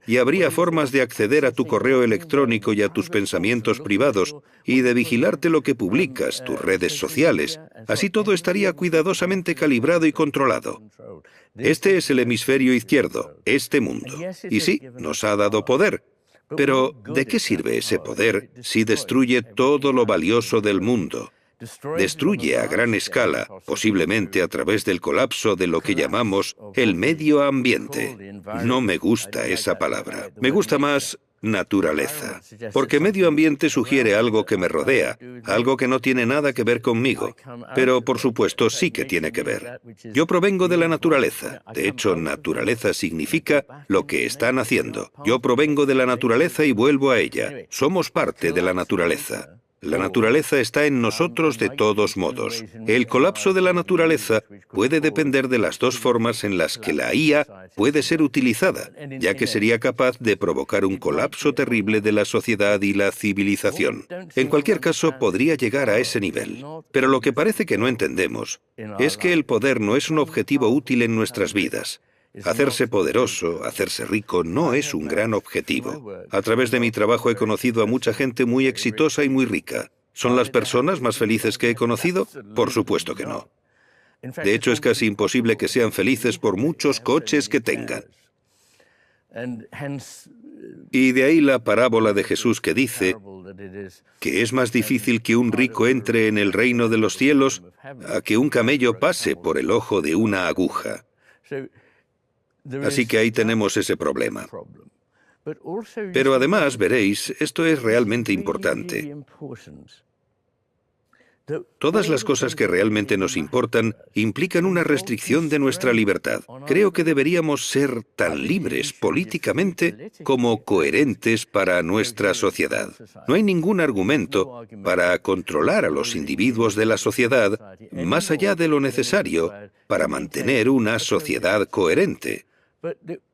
y habría formas de acceder a tu correo electrónico y a tus pensamientos privados, y de vigilarte lo que publicas, tus redes sociales. Así todo estaría cuidadosamente calibrado y controlado. Este es el hemisferio izquierdo, este mundo. Y sí, nos ha dado poder. Pero, ¿de qué sirve ese poder si destruye todo lo valioso del mundo? Destruye a gran escala, posiblemente a través del colapso de lo que llamamos el medio ambiente. No me gusta esa palabra. Me gusta más naturaleza. Porque medio ambiente sugiere algo que me rodea, algo que no tiene nada que ver conmigo. Pero, por supuesto, sí que tiene que ver. Yo provengo de la naturaleza. De hecho, naturaleza significa lo que están haciendo. Yo provengo de la naturaleza y vuelvo a ella. Somos parte de la naturaleza. La naturaleza está en nosotros de todos modos. El colapso de la naturaleza puede depender de las dos formas en las que la IA puede ser utilizada, ya que sería capaz de provocar un colapso terrible de la sociedad y la civilización. En cualquier caso, podría llegar a ese nivel. Pero lo que parece que no entendemos es que el poder no es un objetivo útil en nuestras vidas. Hacerse poderoso, hacerse rico, no es un gran objetivo. A través de mi trabajo he conocido a mucha gente muy exitosa y muy rica. ¿Son las personas más felices que he conocido? Por supuesto que no. De hecho, es casi imposible que sean felices por muchos coches que tengan. Y de ahí la parábola de Jesús que dice que es más difícil que un rico entre en el reino de los cielos a que un camello pase por el ojo de una aguja. Así que ahí tenemos ese problema. Pero además, veréis, esto es realmente importante. Todas las cosas que realmente nos importan implican una restricción de nuestra libertad. Creo que deberíamos ser tan libres políticamente como coherentes para nuestra sociedad. No hay ningún argumento para controlar a los individuos de la sociedad más allá de lo necesario para mantener una sociedad coherente.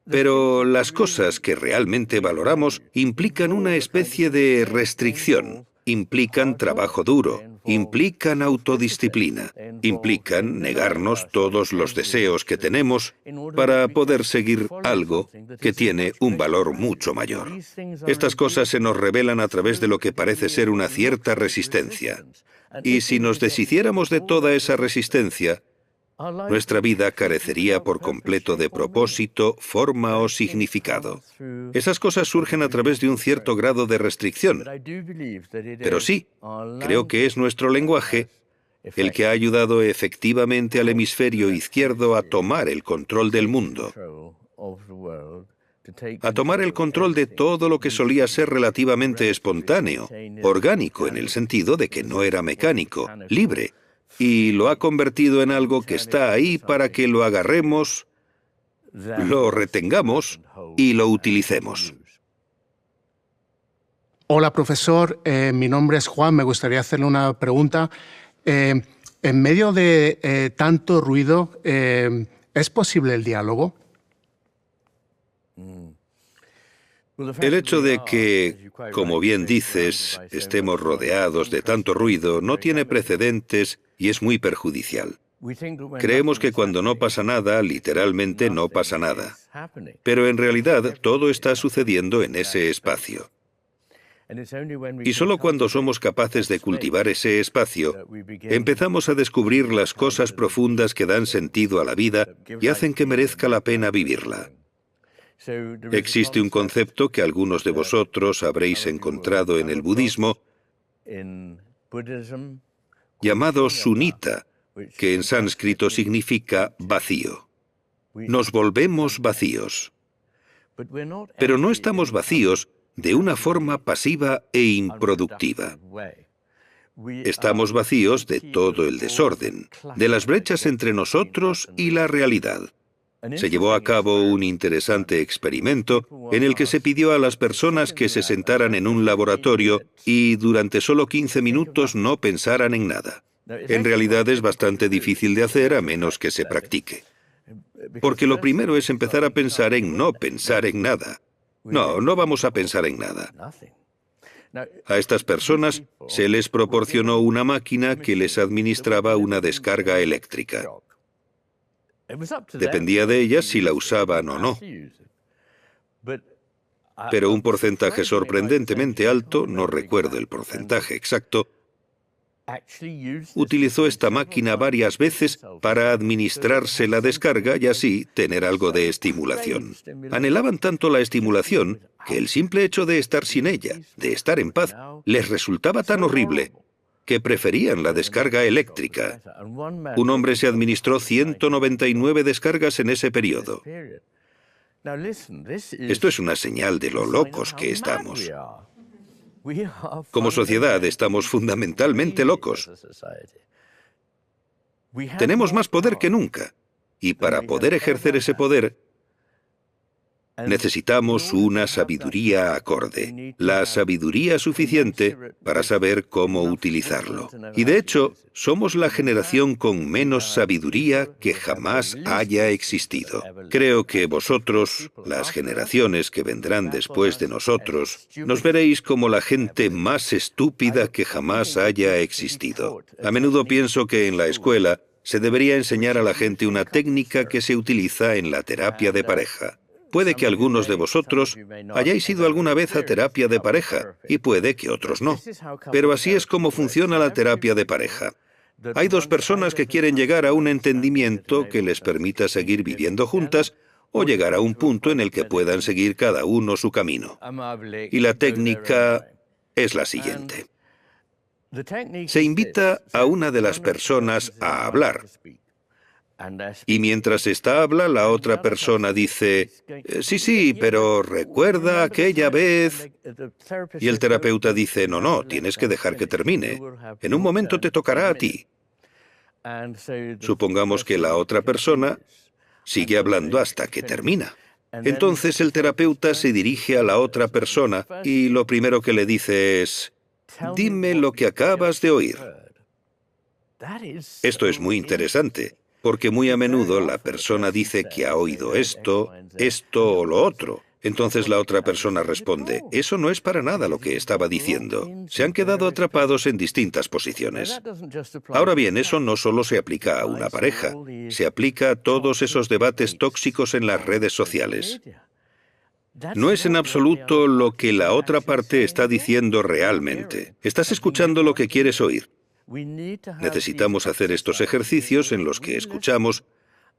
Pero las cosas que realmente valoramos implican una especie de restricción, implican trabajo duro, implican autodisciplina, implican negarnos todos los deseos que tenemos para poder seguir algo que tiene un valor mucho mayor. Estas cosas se nos revelan a través de lo que parece ser una cierta resistencia. Y si nos deshiciéramos de toda esa resistencia, nuestra vida carecería por completo de propósito, forma o significado. Esas cosas surgen a través de un cierto grado de restricción. Pero sí, creo que es nuestro lenguaje el que ha ayudado efectivamente al hemisferio izquierdo a tomar el control del mundo, a tomar el control de todo lo que solía ser relativamente espontáneo, orgánico en el sentido de que no era mecánico, libre, y lo ha convertido en algo que está ahí para que lo agarremos, lo retengamos y lo utilicemos. Hola, profesor. Mi nombre es Juan. Me gustaría hacerle una pregunta. En medio de tanto ruido, ¿es posible el diálogo? El hecho de que, como bien dices, estemos rodeados de tanto ruido no tiene precedentes y es muy perjudicial. Creemos que cuando no pasa nada, literalmente no pasa nada. Pero en realidad todo está sucediendo en ese espacio. Y solo cuando somos capaces de cultivar ese espacio, empezamos a descubrir las cosas profundas que dan sentido a la vida y hacen que merezca la pena vivirla. Existe un concepto que algunos de vosotros habréis encontrado en el budismo llamado sunyata, que en sánscrito significa vacío. Nos volvemos vacíos. Pero no estamos vacíos de una forma pasiva e improductiva. Estamos vacíos de todo el desorden, de las brechas entre nosotros y la realidad. Se llevó a cabo un interesante experimento en el que se pidió a las personas que se sentaran en un laboratorio y durante solo 15 minutos no pensaran en nada. En realidad es bastante difícil de hacer a menos que se practique. Porque lo primero es empezar a pensar en no pensar en nada. No vamos a pensar en nada. A estas personas se les proporcionó una máquina que les administraba una descarga eléctrica. Dependía de ellas si la usaban o no. Pero un porcentaje sorprendentemente alto, no recuerdo el porcentaje exacto, utilizó esta máquina varias veces para administrarse la descarga y así tener algo de estimulación. Anhelaban tanto la estimulación que el simple hecho de estar sin ella, de estar en paz, les resultaba tan horrible que preferían la descarga eléctrica. Un hombre se administró 199 descargas en ese periodo. Esto es una señal de lo locos que estamos. Como sociedad estamos fundamentalmente locos. Tenemos más poder que nunca. Y para poder ejercer ese poder, necesitamos una sabiduría acorde, la sabiduría suficiente para saber cómo utilizarlo. Y de hecho, somos la generación con menos sabiduría que jamás haya existido. Creo que vosotros, las generaciones que vendrán después de nosotros, nos veréis como la gente más estúpida que jamás haya existido. A menudo pienso que en la escuela se debería enseñar a la gente una técnica que se utiliza en la terapia de pareja. Puede que algunos de vosotros hayáis ido alguna vez a terapia de pareja y puede que otros no. Pero así es como funciona la terapia de pareja. Hay dos personas que quieren llegar a un entendimiento que les permita seguir viviendo juntas o llegar a un punto en el que puedan seguir cada uno su camino. Y la técnica es la siguiente. Se invita a una de las personas a hablar. Y mientras esta habla, la otra persona dice, sí, pero recuerda aquella vez. Y el terapeuta dice, no, tienes que dejar que termine. En un momento te tocará a ti. Supongamos que la otra persona sigue hablando hasta que termina. Entonces el terapeuta se dirige a la otra persona y lo primero que le dice es, dime lo que acabas de oír. Esto es muy interesante. Porque muy a menudo la persona dice que ha oído esto o lo otro. Entonces la otra persona responde, eso no es para nada lo que estaba diciendo. Se han quedado atrapados en distintas posiciones. Ahora bien, eso no solo se aplica a una pareja, se aplica a todos esos debates tóxicos en las redes sociales. No es en absoluto lo que la otra parte está diciendo realmente. Estás escuchando lo que quieres oír. Necesitamos hacer estos ejercicios en los que escuchamos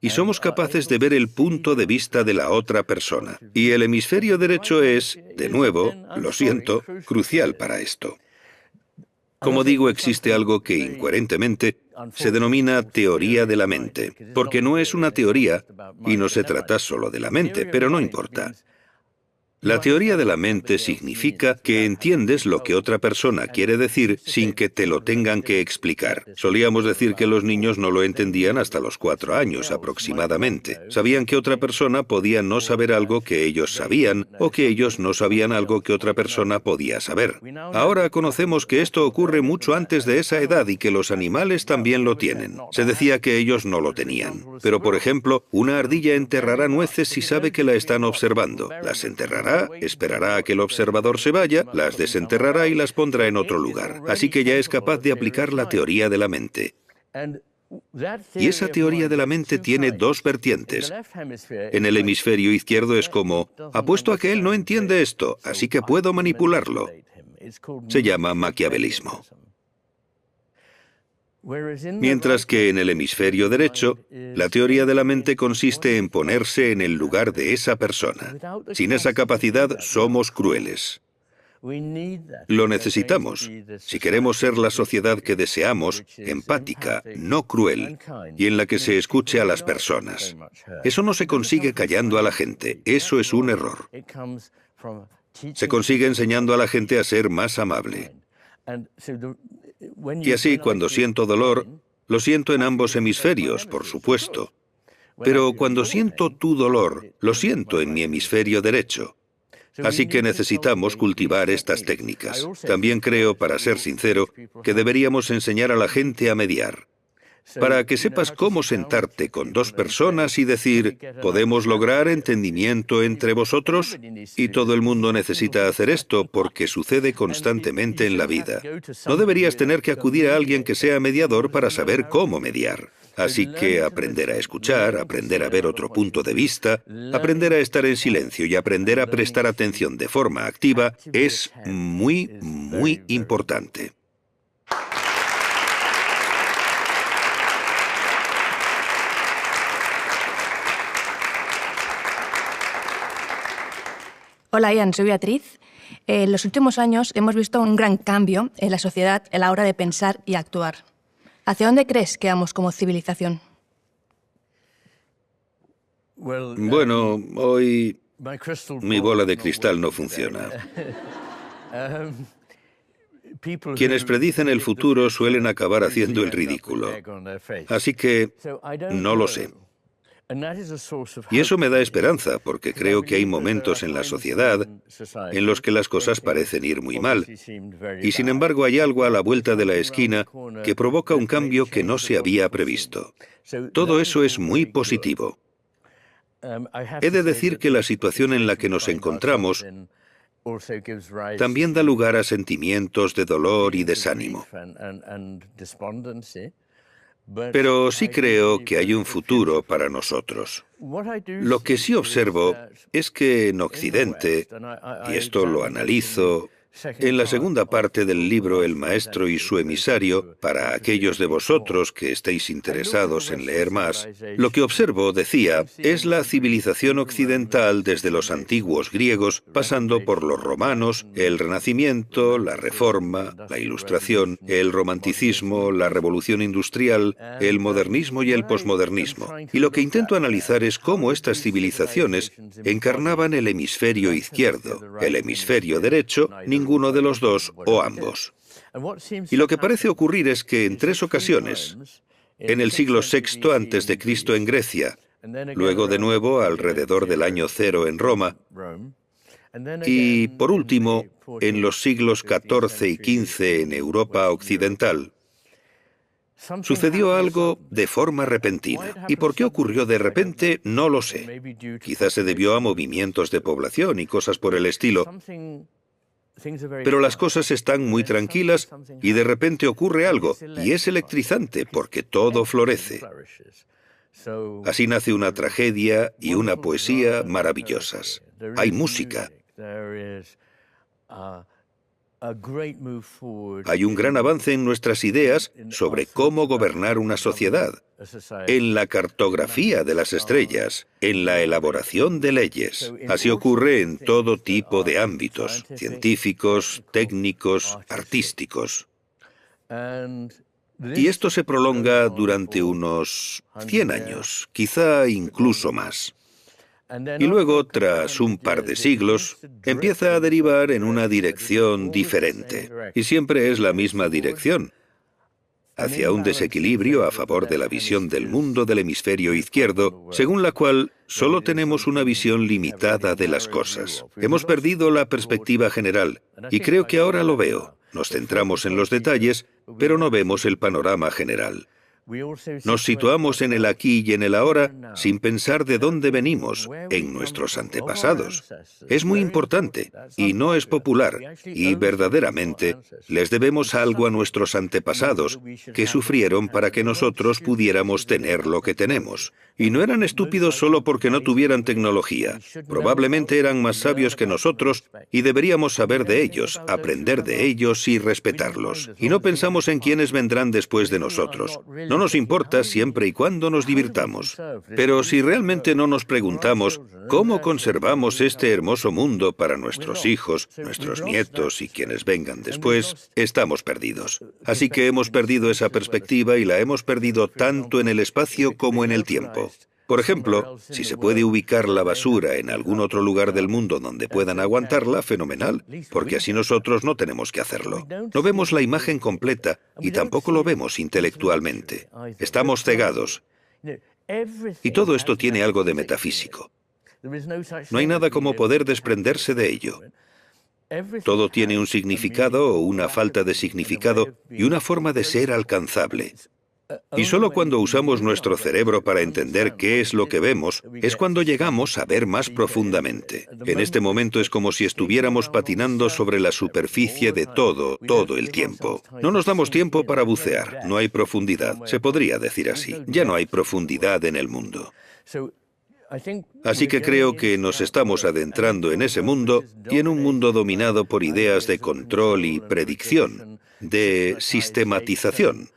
y somos capaces de ver el punto de vista de la otra persona. Y el hemisferio derecho es, de nuevo, lo siento, crucial para esto. Como digo, existe algo que incoherentemente se denomina teoría de la mente, porque no es una teoría y no se trata solo de la mente, pero no importa. La teoría de la mente significa que entiendes lo que otra persona quiere decir sin que te lo tengan que explicar. Solíamos decir que los niños no lo entendían hasta los 4 años aproximadamente. Sabían que otra persona podía no saber algo que ellos sabían o que ellos no sabían algo que otra persona podía saber. Ahora conocemos que esto ocurre mucho antes de esa edad y que los animales también lo tienen. Se decía que ellos no lo tenían. Pero, por ejemplo, una ardilla enterrará nueces si sabe que la están observando. Las enterrará, esperará a que el observador se vaya, las desenterrará y las pondrá en otro lugar. Así que ya es capaz de aplicar la teoría de la mente. Y esa teoría de la mente tiene 2 vertientes. En el hemisferio izquierdo es como, apuesto a que él no entiende esto, así que puedo manipularlo. Se llama maquiavelismo. Mientras que en el hemisferio derecho, la teoría de la mente consiste en ponerse en el lugar de esa persona. Sin esa capacidad, somos crueles. Lo necesitamos si queremos ser la sociedad que deseamos, empática, no cruel, y en la que se escuche a las personas. Eso no se consigue callando a la gente, eso es un error. Se consigue enseñando a la gente a ser más amable. Y así, cuando siento dolor, lo siento en ambos hemisferios, por supuesto. Pero cuando siento tu dolor, lo siento en mi hemisferio derecho. Así que necesitamos cultivar estas técnicas. También creo, para ser sincero, que deberíamos enseñar a la gente a mediar. Para que sepas cómo sentarte con dos personas y decir, ¿podemos lograr entendimiento entre vosotros? Y todo el mundo necesita hacer esto porque sucede constantemente en la vida. No deberías tener que acudir a alguien que sea mediador para saber cómo mediar. Así que aprender a escuchar, aprender a ver otro punto de vista, aprender a estar en silencio y aprender a prestar atención de forma activa es muy, muy importante. Hola Ian, soy Beatriz. En los últimos años hemos visto un gran cambio en la sociedad a la hora de pensar y actuar. ¿Hacia dónde crees que vamos como civilización? Bueno, hoy mi bola de cristal no funciona. Quienes predicen el futuro suelen acabar haciendo el ridículo. Así que no lo sé. Y eso me da esperanza, porque creo que hay momentos en la sociedad en los que las cosas parecen ir muy mal. Y sin embargo hay algo a la vuelta de la esquina que provoca un cambio que no se había previsto. Todo eso es muy positivo. He de decir que la situación en la que nos encontramos también da lugar a sentimientos de dolor y desánimo. Pero sí creo que hay un futuro para nosotros. Lo que sí observo es que en Occidente, y esto lo analizo en la segunda parte del libro El maestro y su emisario, para aquellos de vosotros que estéis interesados en leer más, lo que observo, decía, es la civilización occidental desde los antiguos griegos, pasando por los romanos, el Renacimiento, la Reforma, la Ilustración, el Romanticismo, la Revolución Industrial, el Modernismo y el Posmodernismo. Y lo que intento analizar es cómo estas civilizaciones encarnaban el hemisferio izquierdo, el hemisferio derecho, ninguno de los dos o ambos. Y lo que parece ocurrir es que en 3 ocasiones, en el siglo VI a.C. en Grecia, luego de nuevo alrededor del año 0 en Roma, y por último en los siglos XIV y XV en Europa occidental, sucedió algo de forma repentina. ¿Y por qué ocurrió de repente? No lo sé. Quizás se debió a movimientos de población y cosas por el estilo. Pero las cosas están muy tranquilas y de repente ocurre algo, y es electrizante porque todo florece. Así nace una tragedia y una poesía maravillosas. Hay música. Hay un gran avance en nuestras ideas sobre cómo gobernar una sociedad, en la cartografía de las estrellas, en la elaboración de leyes. Así ocurre en todo tipo de ámbitos, científicos, técnicos, artísticos. Y esto se prolonga durante unos 100 años, quizá incluso más. Y luego, tras un par de siglos, empieza a derivar en una dirección diferente. Y siempre es la misma dirección, hacia un desequilibrio a favor de la visión del mundo del hemisferio izquierdo, según la cual solo tenemos una visión limitada de las cosas. Hemos perdido la perspectiva general, y creo que ahora lo veo. Nos centramos en los detalles, pero no vemos el panorama general. Nos situamos en el aquí y en el ahora sin pensar de dónde venimos, en nuestros antepasados. Es muy importante y no es popular, y verdaderamente les debemos algo a nuestros antepasados que sufrieron para que nosotros pudiéramos tener lo que tenemos. Y no eran estúpidos solo porque no tuvieran tecnología. Probablemente eran más sabios que nosotros y deberíamos saber de ellos, aprender de ellos y respetarlos. Y no pensamos en quiénes vendrán después de nosotros. No nos importa siempre y cuando nos divirtamos. Pero si realmente no nos preguntamos cómo conservamos este hermoso mundo para nuestros hijos, nuestros nietos y quienes vengan después, estamos perdidos. Así que hemos perdido esa perspectiva y la hemos perdido tanto en el espacio como en el tiempo. Por ejemplo, si se puede ubicar la basura en algún otro lugar del mundo donde puedan aguantarla, fenomenal, porque así nosotros no tenemos que hacerlo. No vemos la imagen completa y tampoco lo vemos intelectualmente. Estamos cegados. Y todo esto tiene algo de metafísico. No hay nada como poder desprenderse de ello. Todo tiene un significado o una falta de significado y una forma de ser alcanzable. Y solo cuando usamos nuestro cerebro para entender qué es lo que vemos, es cuando llegamos a ver más profundamente. En este momento es como si estuviéramos patinando sobre la superficie de todo el tiempo. No nos damos tiempo para bucear, no hay profundidad, se podría decir así. Ya no hay profundidad en el mundo. Así que creo que nos estamos adentrando en ese mundo y en un mundo dominado por ideas de control y predicción, de sistematización.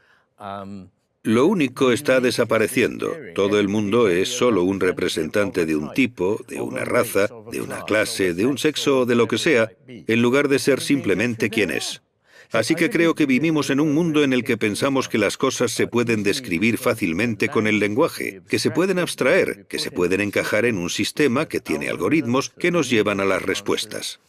Lo único está desapareciendo. Todo el mundo es solo un representante de un tipo, de una raza, de una clase, de un sexo o de lo que sea, en lugar de ser simplemente quien es. Así que creo que vivimos en un mundo en el que pensamos que las cosas se pueden describir fácilmente con el lenguaje, que se pueden abstraer, que se pueden encajar en un sistema que tiene algoritmos que nos llevan a las respuestas.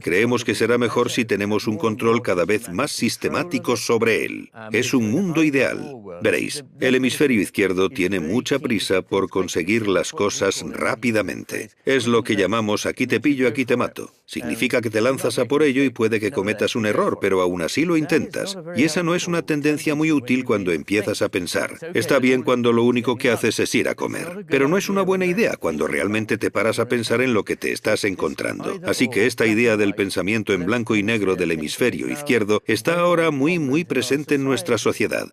Creemos que será mejor si tenemos un control cada vez más sistemático sobre él. Es un mundo ideal. Veréis, el hemisferio izquierdo tiene mucha prisa por conseguir las cosas rápidamente. Es lo que llamamos aquí te pillo, aquí te mato. Significa que te lanzas a por ello y puede que cometas un error, pero aún así lo intentas. Y esa no es una tendencia muy útil cuando empiezas a pensar. Está bien cuando lo único que haces es ir a comer, pero no es una buena idea cuando realmente te paras a pensar en lo que te estás encontrando. Así que esta idea del pensamiento en blanco y negro del hemisferio izquierdo está ahora muy presente en nuestra sociedad.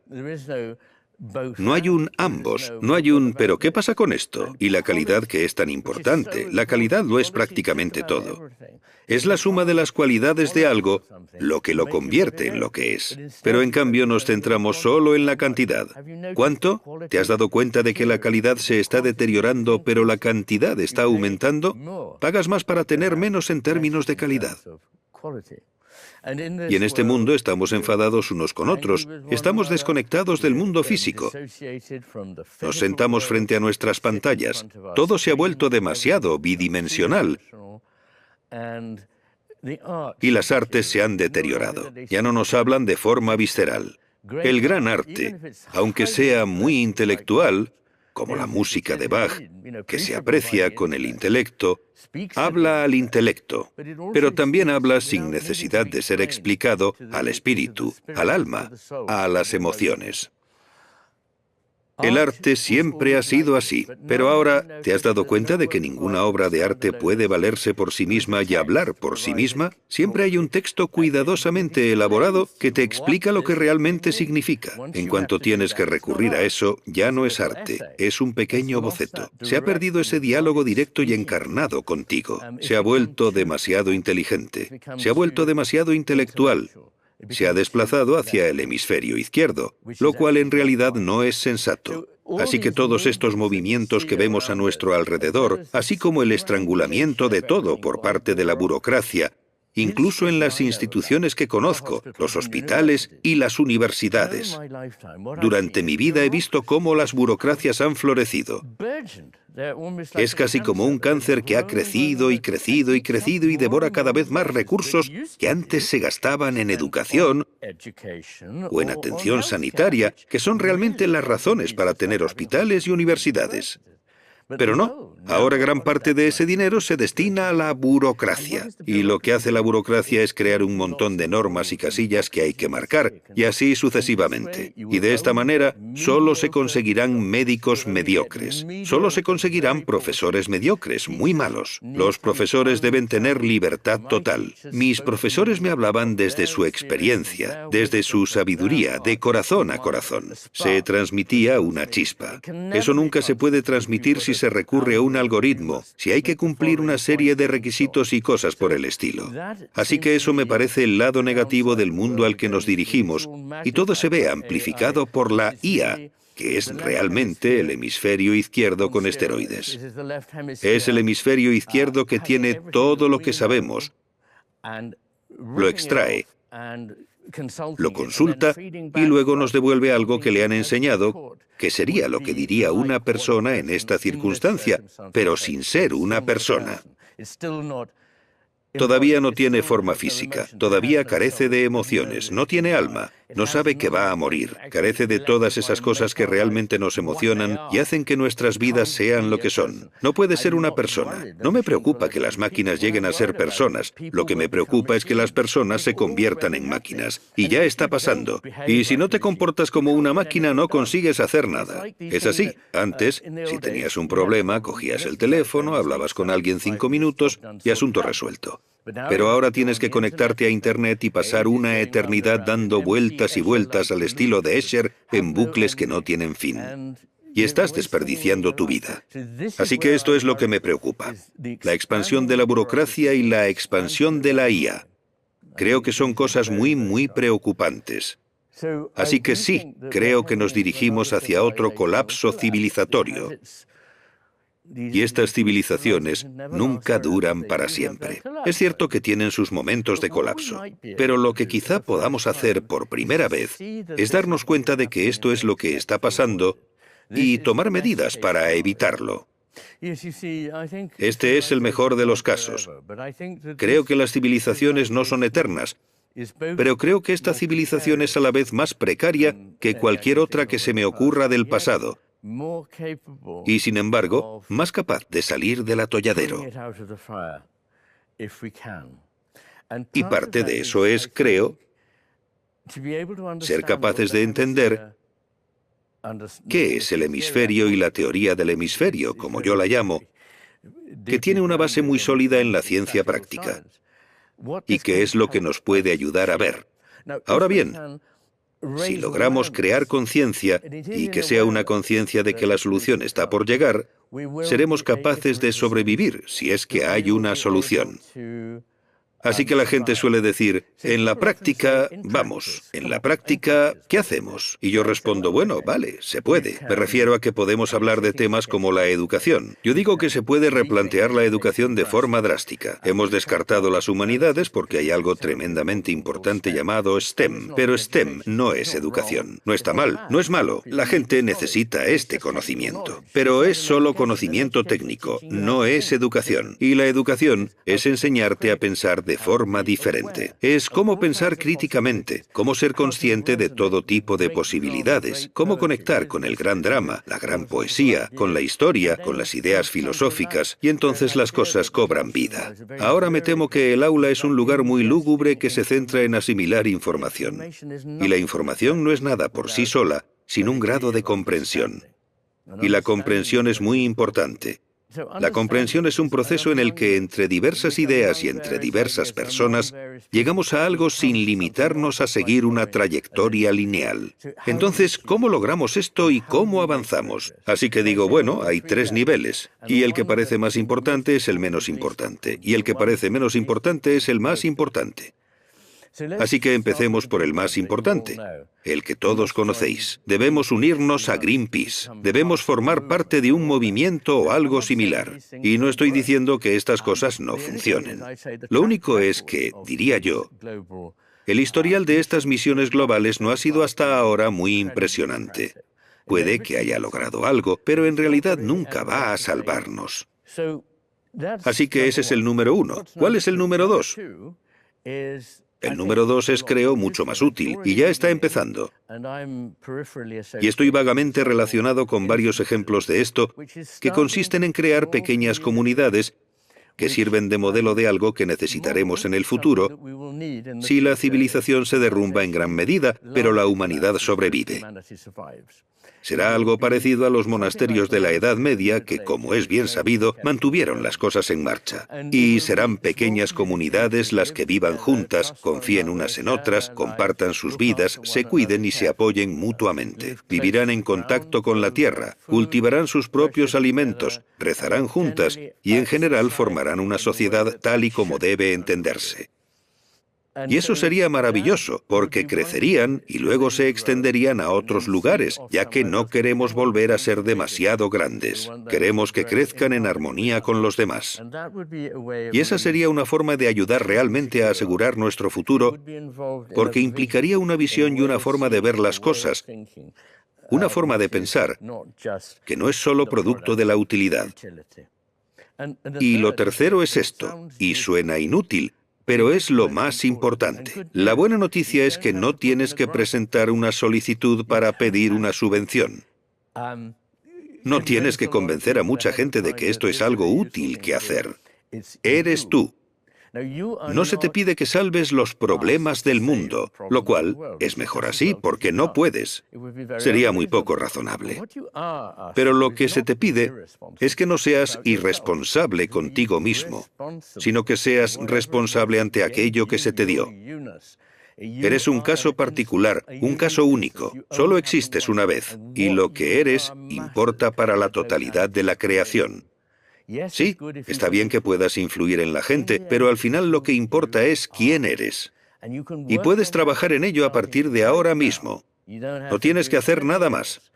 No hay un ambos, no hay un ¿pero qué pasa con esto? Y la calidad que es tan importante. La calidad lo es prácticamente todo. Es la suma de las cualidades de algo lo que lo convierte en lo que es. Pero en cambio nos centramos solo en la cantidad. ¿Cuánto? ¿Te has dado cuenta de que la calidad se está deteriorando, pero la cantidad está aumentando? Pagas más para tener menos en términos de calidad. Y en este mundo estamos enfadados unos con otros, estamos desconectados del mundo físico. Nos sentamos frente a nuestras pantallas, todo se ha vuelto demasiado bidimensional y las artes se han deteriorado, ya no nos hablan de forma visceral. El gran arte, aunque sea muy intelectual, como la música de Bach, que se aprecia con el intelecto, habla al intelecto, pero también habla sin necesidad de ser explicado al espíritu, al alma, a las emociones. El arte siempre ha sido así, pero ahora ¿te has dado cuenta de que ninguna obra de arte puede valerse por sí misma y hablar por sí misma? Siempre hay un texto cuidadosamente elaborado que te explica lo que realmente significa. En cuanto tienes que recurrir a eso, ya no es arte, es un pequeño boceto. Se ha perdido ese diálogo directo y encarnado contigo. Se ha vuelto demasiado inteligente, se ha vuelto demasiado intelectual. Se ha desplazado hacia el hemisferio izquierdo, lo cual en realidad no es sensato. Así que todos estos movimientos que vemos a nuestro alrededor, así como el estrangulamiento de todo por parte de la burocracia, incluso en las instituciones que conozco, los hospitales y las universidades. Durante mi vida he visto cómo las burocracias han florecido. Es casi como un cáncer que ha crecido y crecido y crecido y devora cada vez más recursos que antes se gastaban en educación o en atención sanitaria, que son realmente las razones para tener hospitales y universidades. Pero no, Ahora gran parte de ese dinero se destina a la burocracia. Y lo que hace la burocracia es crear un montón de normas y casillas que hay que marcar, y así sucesivamente. Y de esta manera, solo se conseguirán médicos mediocres. Solo se conseguirán profesores mediocres, muy malos. Los profesores deben tener libertad total. Mis profesores me hablaban desde su experiencia, desde su sabiduría, de corazón a corazón. Se transmitía una chispa. Eso nunca se puede transmitir si se recurre a un algoritmo, si hay que cumplir una serie de requisitos y cosas por el estilo. Así que eso me parece el lado negativo del mundo al que nos dirigimos, y todo se ve amplificado por la IA, que es realmente el hemisferio izquierdo con esteroides. Es el hemisferio izquierdo que tiene todo lo que sabemos, lo extrae, lo consulta y luego nos devuelve algo que le han enseñado, que sería lo que diría una persona en esta circunstancia, pero sin ser una persona. Todavía no tiene forma física, todavía carece de emociones, no tiene alma, no sabe que va a morir, carece de todas esas cosas que realmente nos emocionan y hacen que nuestras vidas sean lo que son. No puede ser una persona. No me preocupa que las máquinas lleguen a ser personas, lo que me preocupa es que las personas se conviertan en máquinas. Y ya está pasando. Y si no te comportas como una máquina, no consigues hacer nada. Es así. Antes, si tenías un problema, cogías el teléfono, hablabas con alguien 5 minutos y asunto resuelto. Pero ahora tienes que conectarte a Internet y pasar una eternidad dando vueltas y vueltas al estilo de Escher en bucles que no tienen fin. Y estás desperdiciando tu vida. Así que esto es lo que me preocupa. La expansión de la burocracia y la expansión de la IA. Creo que son cosas muy preocupantes. Así que sí, creo que nos dirigimos hacia otro colapso civilizatorio. Y estas civilizaciones nunca duran para siempre. Es cierto que tienen sus momentos de colapso, pero lo que quizá podamos hacer por primera vez es darnos cuenta de que esto es lo que está pasando y tomar medidas para evitarlo. Este es el mejor de los casos. Creo que las civilizaciones no son eternas, pero creo que esta civilización es a la vez más precaria que cualquier otra que se me ocurra del pasado. Y sin embargo, más capaz de salir del atolladero. Y parte de eso es, creo, ser capaces de entender qué es el hemisferio y la teoría del hemisferio, como yo la llamo, que tiene una base muy sólida en la ciencia práctica, y que es lo que nos puede ayudar a ver. Ahora bien, si logramos crear conciencia, y que sea una conciencia de que la solución está por llegar, seremos capaces de sobrevivir si es que hay una solución. Así que la gente suele decir, en la práctica, vamos, en la práctica, ¿qué hacemos? Y yo respondo, bueno, vale, se puede. Me refiero a que podemos hablar de temas como la educación. Yo digo que se puede replantear la educación de forma drástica. Hemos descartado las humanidades porque hay algo tremendamente importante llamado STEM. Pero STEM no es educación. No está mal, no es malo. La gente necesita este conocimiento. Pero es solo conocimiento técnico, no es educación. Y la educación es enseñarte a pensar de forma diferente. Es cómo pensar críticamente, cómo ser consciente de todo tipo de posibilidades, cómo conectar con el gran drama, la gran poesía, con la historia, con las ideas filosóficas, y entonces las cosas cobran vida. Ahora me temo que el aula es un lugar muy lúgubre que se centra en asimilar información. Y la información no es nada por sí sola, sin un grado de comprensión. Y la comprensión es muy importante. La comprensión es un proceso en el que entre diversas ideas y entre diversas personas llegamos a algo sin limitarnos a seguir una trayectoria lineal. Entonces, ¿cómo logramos esto y cómo avanzamos? Así que digo, bueno, hay 3 niveles, y el que parece más importante es el menos importante, y el que parece menos importante es el más importante. Así que empecemos por el más importante, el que todos conocéis. Debemos unirnos a Greenpeace. Debemos formar parte de un movimiento o algo similar. Y no estoy diciendo que estas cosas no funcionen. Lo único es que, diría yo, el historial de estas misiones globales no ha sido hasta ahora muy impresionante. Puede que haya logrado algo, pero en realidad nunca va a salvarnos. Así que ese es el número 1. ¿Cuál es el número 2? El número 2 es, creo, mucho más útil y ya está empezando. Y estoy vagamente relacionado con varios ejemplos de esto que consisten en crear pequeñas comunidades que sirven de modelo de algo que necesitaremos en el futuro si la civilización se derrumba en gran medida, pero la humanidad sobrevive. Será algo parecido a los monasterios de la Edad Media que, como es bien sabido, mantuvieron las cosas en marcha. Y serán pequeñas comunidades las que vivan juntas, confíen unas en otras, compartan sus vidas, se cuiden y se apoyen mutuamente. Vivirán en contacto con la tierra, cultivarán sus propios alimentos, rezarán juntas y en general formarán una sociedad tal y como debe entenderse. Y eso sería maravilloso, porque crecerían y luego se extenderían a otros lugares, ya que no queremos volver a ser demasiado grandes. Queremos que crezcan en armonía con los demás. Y esa sería una forma de ayudar realmente a asegurar nuestro futuro, porque implicaría una visión y una forma de ver las cosas, una forma de pensar, que no es solo producto de la utilidad. Y lo tercero es esto, y suena inútil, pero es lo más importante. La buena noticia es que no tienes que presentar una solicitud para pedir una subvención. No tienes que convencer a mucha gente de que esto es algo útil que hacer. Eres tú. No se te pide que salves los problemas del mundo, lo cual es mejor así, porque no puedes. Sería muy poco razonable. Pero lo que se te pide es que no seas irresponsable contigo mismo, sino que seas responsable ante aquello que se te dio. Eres un caso particular, un caso único. Solo existes una vez, y lo que eres importa para la totalidad de la creación. Sí, está bien que puedas influir en la gente, pero al final lo que importa es quién eres. Y puedes trabajar en ello a partir de ahora mismo. No tienes que hacer nada más.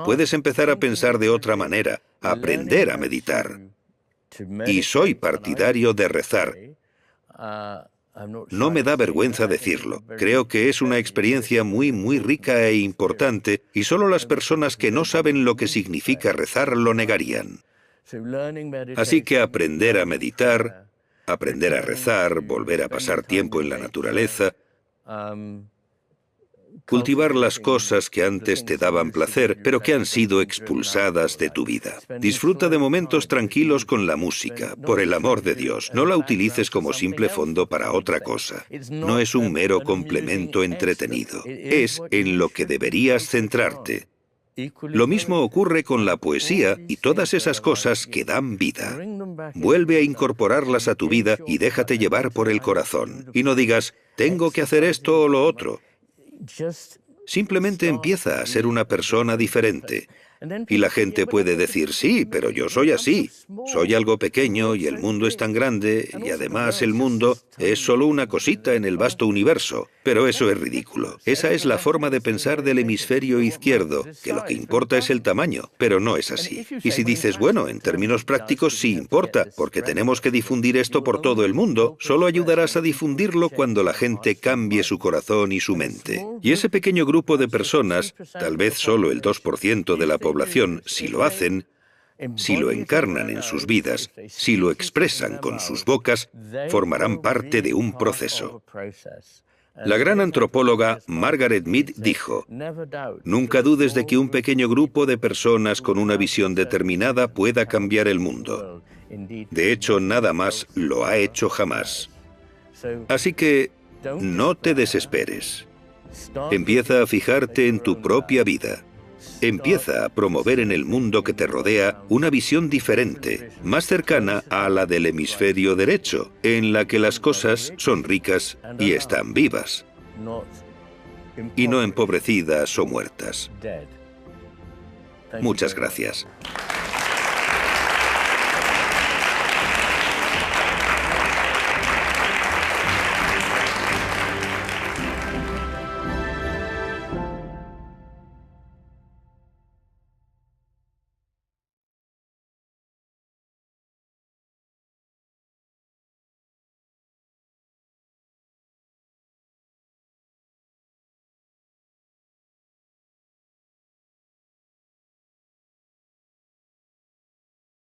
Puedes empezar a pensar de otra manera, a aprender a meditar. Y soy partidario de rezar. No me da vergüenza decirlo. Creo que es una experiencia muy rica e importante, y solo las personas que no saben lo que significa rezar lo negarían. Así que aprender a meditar, aprender a rezar, volver a pasar tiempo en la naturaleza, cultivar las cosas que antes te daban placer, pero que han sido expulsadas de tu vida. Disfruta de momentos tranquilos con la música, por el amor de Dios. No la utilices como simple fondo para otra cosa. No es un mero complemento entretenido. Es en lo que deberías centrarte. Lo mismo ocurre con la poesía y todas esas cosas que dan vida. Vuelve a incorporarlas a tu vida y déjate llevar por el corazón. Y no digas, tengo que hacer esto o lo otro. Simplemente empieza a ser una persona diferente. Y la gente puede decir, sí, pero yo soy así. Soy algo pequeño y el mundo es tan grande, y además el mundo es solo una cosita en el vasto universo. Pero eso es ridículo. Esa es la forma de pensar del hemisferio izquierdo, que lo que importa es el tamaño, pero no es así. Y si dices, bueno, en términos prácticos sí importa, porque tenemos que difundir esto por todo el mundo, solo ayudarás a difundirlo cuando la gente cambie su corazón y su mente. Y ese pequeño grupo de personas, tal vez solo el 2% de la población, si lo hacen, si lo encarnan en sus vidas, si lo expresan con sus bocas, formarán parte de un proceso. La gran antropóloga Margaret Mead dijo, nunca dudes de que un pequeño grupo de personas con una visión determinada pueda cambiar el mundo. De hecho, nada más lo ha hecho jamás. Así que, no te desesperes. Empieza a fijarte en tu propia vida. Empieza a promover en el mundo que te rodea una visión diferente, más cercana a la del hemisferio derecho, en la que las cosas son ricas y están vivas, y no empobrecidas o muertas. Muchas gracias.